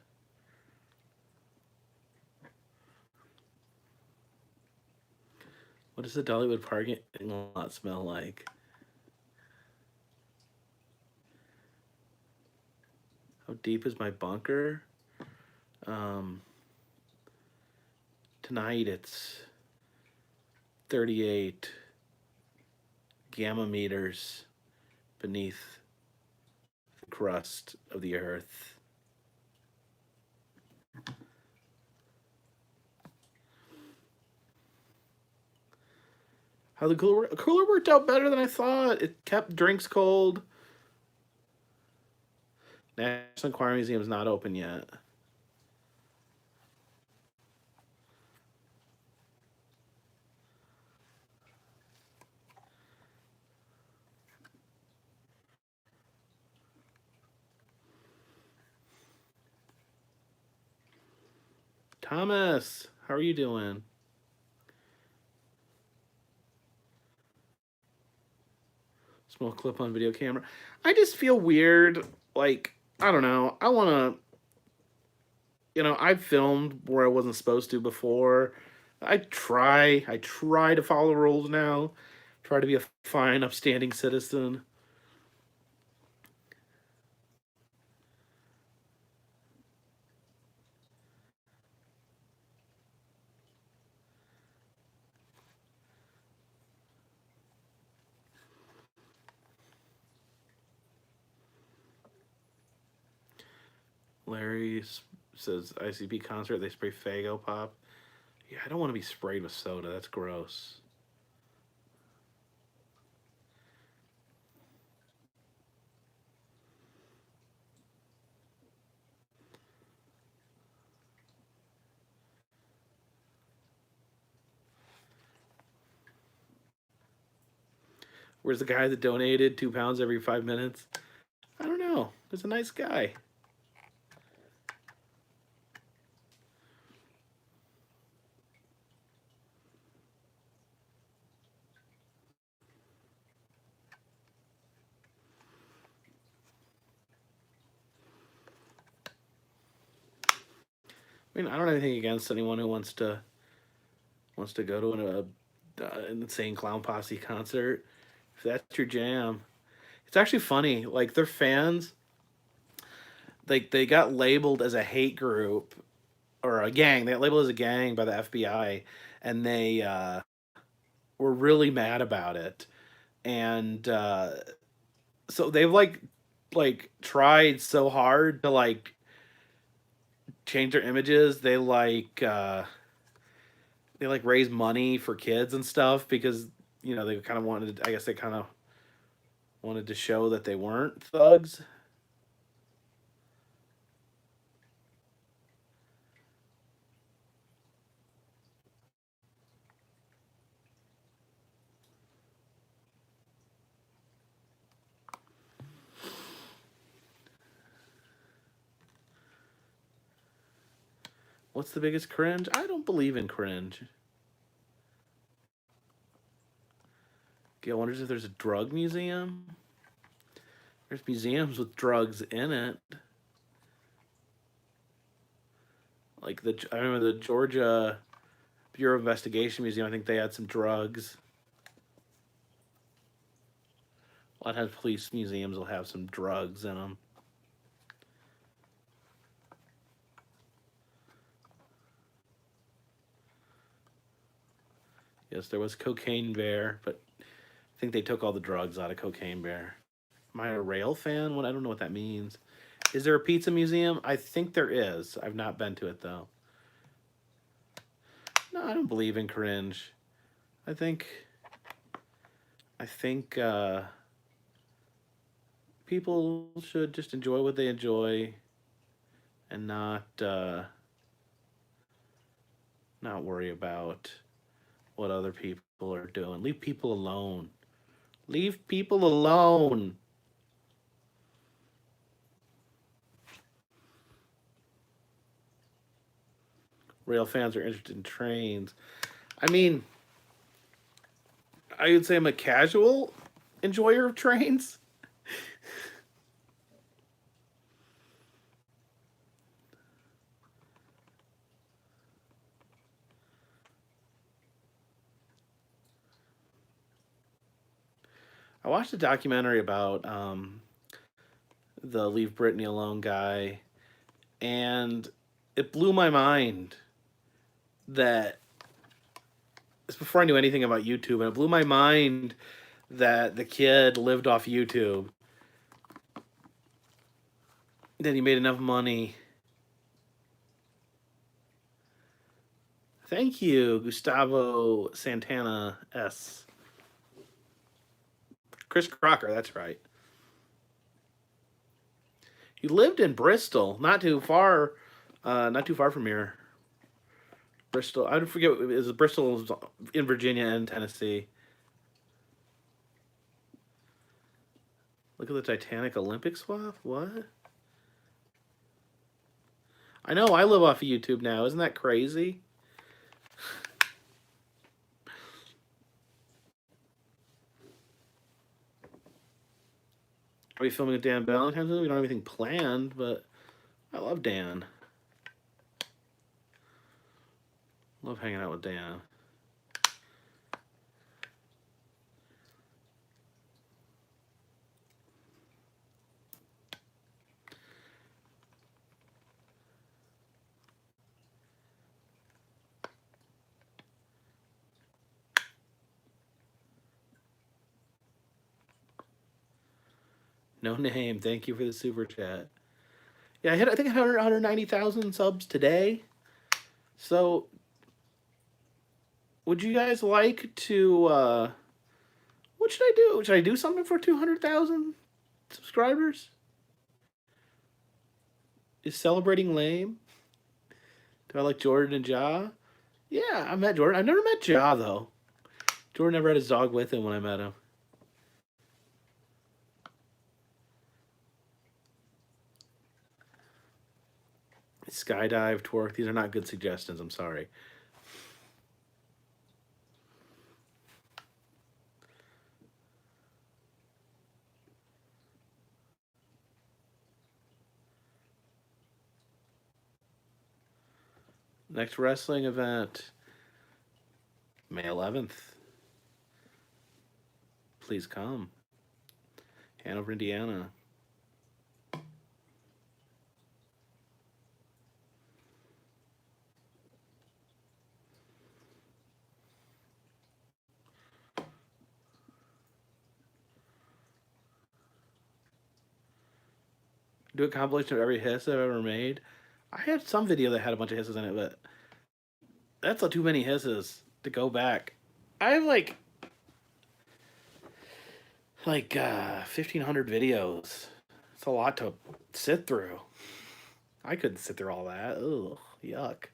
What does the Dollywood parking lot smell like? How deep is my bunker? Um, Tonight it's 38 gamma meters beneath the crust of the earth. How the cooler worked out better than I thought. It kept drinks cold. National Enquiry Museum is not open yet. Thomas, how are you doing? Small clip on video camera. I just feel weird. Like, I don't know. I want to, I've filmed where I wasn't supposed to before. I try to follow the rules now. Try to be a fine, upstanding citizen. Larry says ICP concert. They spray Fago pop. Yeah, I don't want to be sprayed with soda. That's gross. Where's the guy that donated £2 every 5 minutes? I don't know. He's a nice guy. I mean, I don't have anything against anyone who wants to go to an insane clown posse concert. If that's your jam, it's actually funny. Like their fans, like they got labeled as a hate group or a gang. They got labeled as a gang by the FBI, and they were really mad about it. And so they've like tried so hard to like change their images. They like raise money for kids and stuff because they kind of wanted. I guess they kind of wanted to show that they weren't thugs. What's the biggest cringe? I don't believe in cringe. Gail wonders if there's a drug museum. There's museums with drugs in it. Like I remember the Georgia Bureau of Investigation Museum. I think they had some drugs. A lot of times, police museums will have some drugs in them. Yes, there was Cocaine Bear, but I think they took all the drugs out of Cocaine Bear. Am I a rail fan? What I don't know what that means. Is there a pizza museum? I think there is. I've not been to it though. No, I don't believe in cringe. I think I think people should just enjoy what they enjoy and not worry about what other people are doing. Leave people alone. Leave people alone. Rail fans are interested in trains. I mean, I would say I'm a casual enjoyer of trains. I watched a documentary about the Leave Britney Alone guy, and it blew my mind that it's before I knew anything about YouTube, and it blew my mind that the kid lived off YouTube. Then he made enough money. Thank you, Gustavo Santana S. Chris Crocker, that's right. He lived in Bristol, not too far from here. Bristol. I forget. It was Bristol in Virginia and Tennessee. Look at the Titanic Olympic swap. What? I know, I live off of YouTube now. Isn't that crazy? Are we filming with Dan Valentine's? We don't have anything planned, but I love Dan. Love hanging out with Dan. No name. Thank you for the super chat. Yeah, I think I hit 190,000 subs today. So, would you guys like to? What should I do? Should I do something for 200,000 subscribers? Is celebrating lame? Do I like Jordan and Ja? Yeah, I met Jordan. I've never met Ja though. Jordan never had his dog with him when I met him. Skydive, twerk. These are not good suggestions. I'm sorry. Next wrestling event, May 11th. Please come. Hanover, Indiana. Do a compilation of every hiss I've ever made. I had some video that had a bunch of hisses in it, but that's too many hisses to go back. I have like 1,500 videos. It's a lot to sit through. I couldn't sit through all that. Ugh, yuck.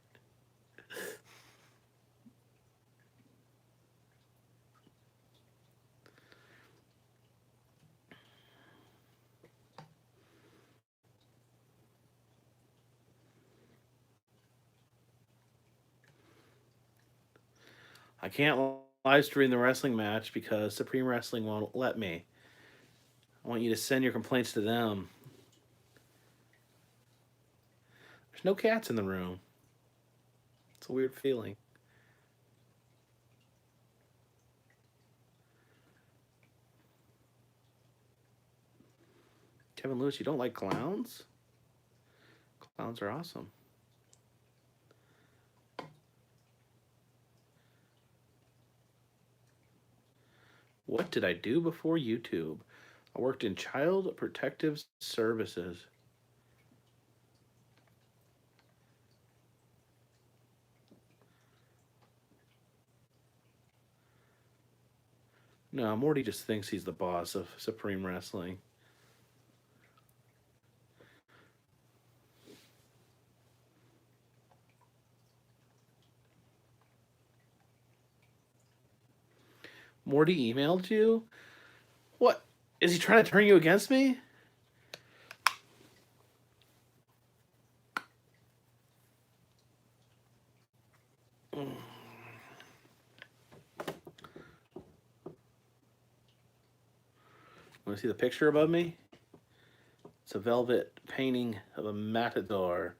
I can't live stream the wrestling match because Supreme Wrestling won't let me. I want you to send your complaints to them. There's no cats in the room. It's a weird feeling. Kevin Lewis, you don't like clowns? Clowns are awesome. What did I do before YouTube? I worked in child protective services. No, Morty just thinks he's the boss of Supreme Wrestling. Morty emailed you? What? Is he trying to turn you against me? Want to see the picture above me? It's a velvet painting of a matador.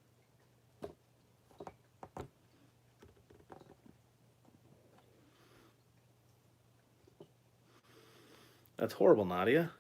That's horrible, Nadia.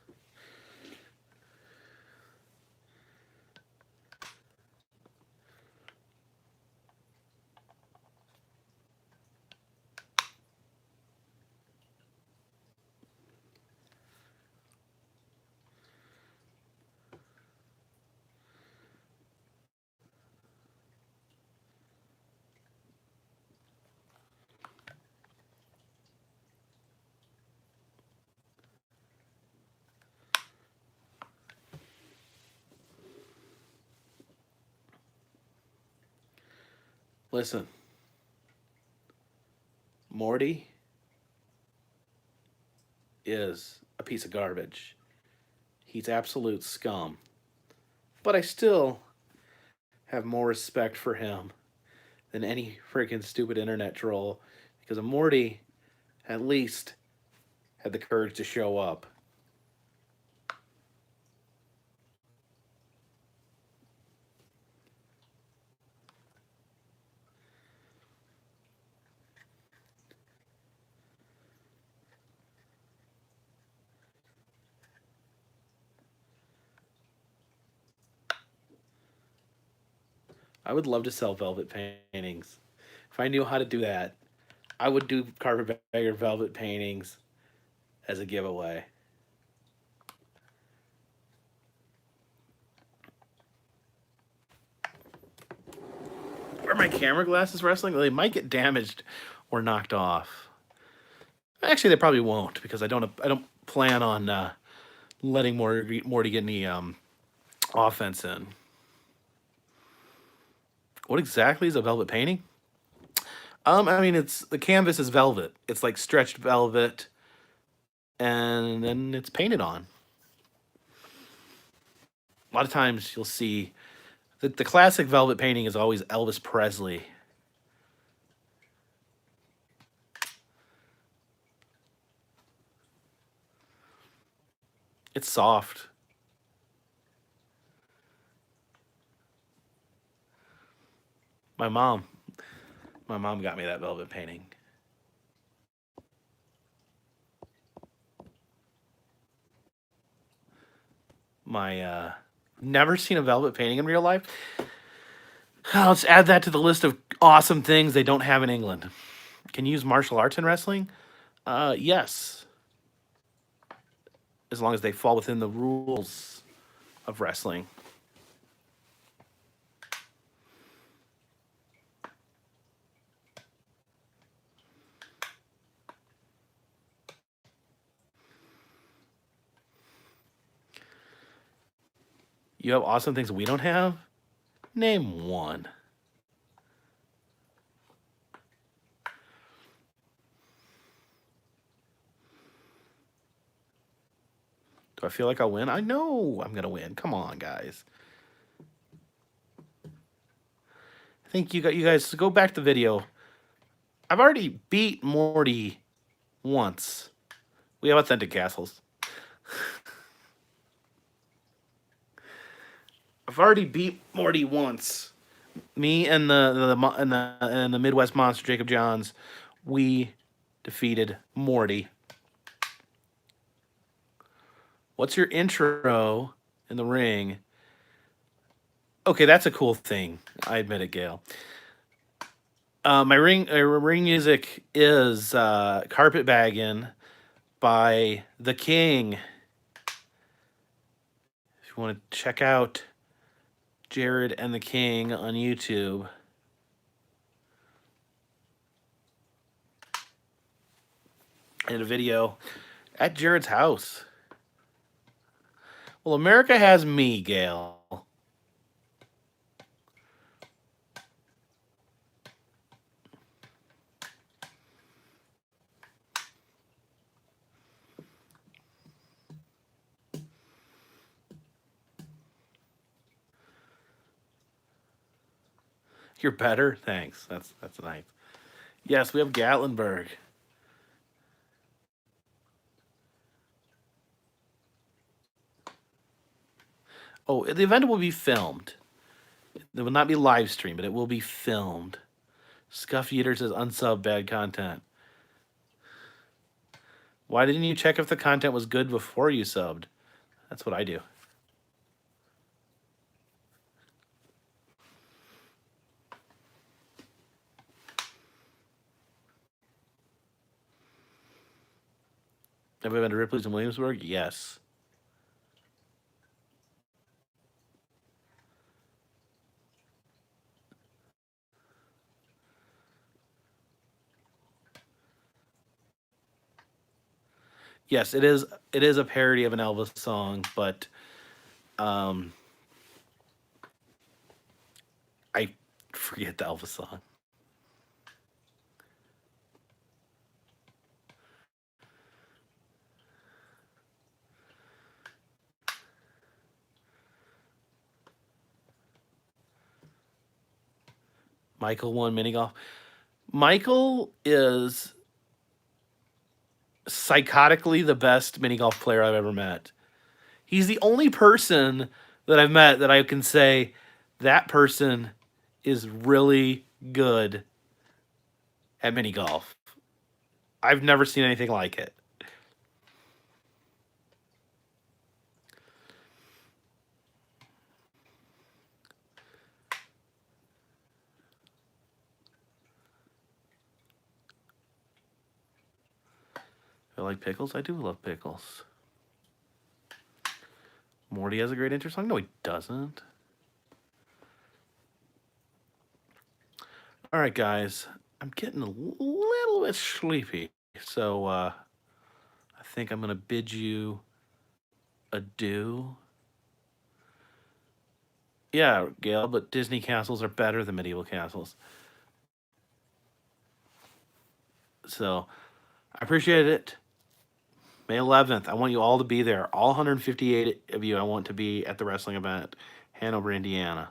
Listen, Morty is a piece of garbage. He's absolute scum. But I still have more respect for him than any freaking stupid internet troll because Morty at least had the courage to show up. I would love to sell velvet paintings. If I knew how to do that, I would do Carpetbagger velvet paintings as a giveaway. Are my camera glasses wrestling? They might get damaged or knocked off. Actually, they probably won't because I don't plan on letting Morty get any offense in. What exactly is a velvet painting? I mean, it's the canvas is velvet. It's like stretched velvet, and then it's painted on. A lot of times you'll see the classic velvet painting is always Elvis Presley. It's soft. My mom, my mom got me that velvet painting. My never seen a velvet painting in real life. Let's add that to the list of awesome things they don't have in England. Can you use martial arts in wrestling? Yes, as long as they fall within the rules of wrestling. You have awesome things we don't have? Name one. Do I feel like I'll win? I know I'm gonna win. Come on, guys. I think you guys go back to the video. I've already beat Morty once. We have authentic castles. I've already beat Morty once. Me and the Midwest monster Jacob Johns, we defeated Morty. What's your intro in the ring? Okay, that's a cool thing. I admit it, Gail. My ring music is "Carpetbagging" by the King. If you want to check out Jared and the King on YouTube. In a video at Jared's house. Well, America has me, Gail. You're better? Thanks. That's nice. Yes, we have Gatlinburg. Oh, the event will be filmed. It will not be live streamed, but it will be filmed. Scuff Eater says unsub bad content. Why didn't you check if the content was good before you subbed? That's what I do. Have I been to Ripley's in Williamsburg? Yes. Yes, it is. It is a parody of an Elvis song, but I forget the Elvis song. Michael won mini golf. Michael is psychotically the best mini golf player I've ever met. He's the only person that I've met that I can say that person is really good at mini golf. I've never seen anything like it. I like pickles. I do love pickles. Morty has a great intro song. No, he doesn't. All right, guys. I'm getting a little bit sleepy, so I think I'm gonna bid you adieu. Yeah, Gail, but Disney castles are better than medieval castles. So I appreciate it. May 11th, I want you all to be there. All 158 of you, I want to be at the wrestling event, Hanover, Indiana.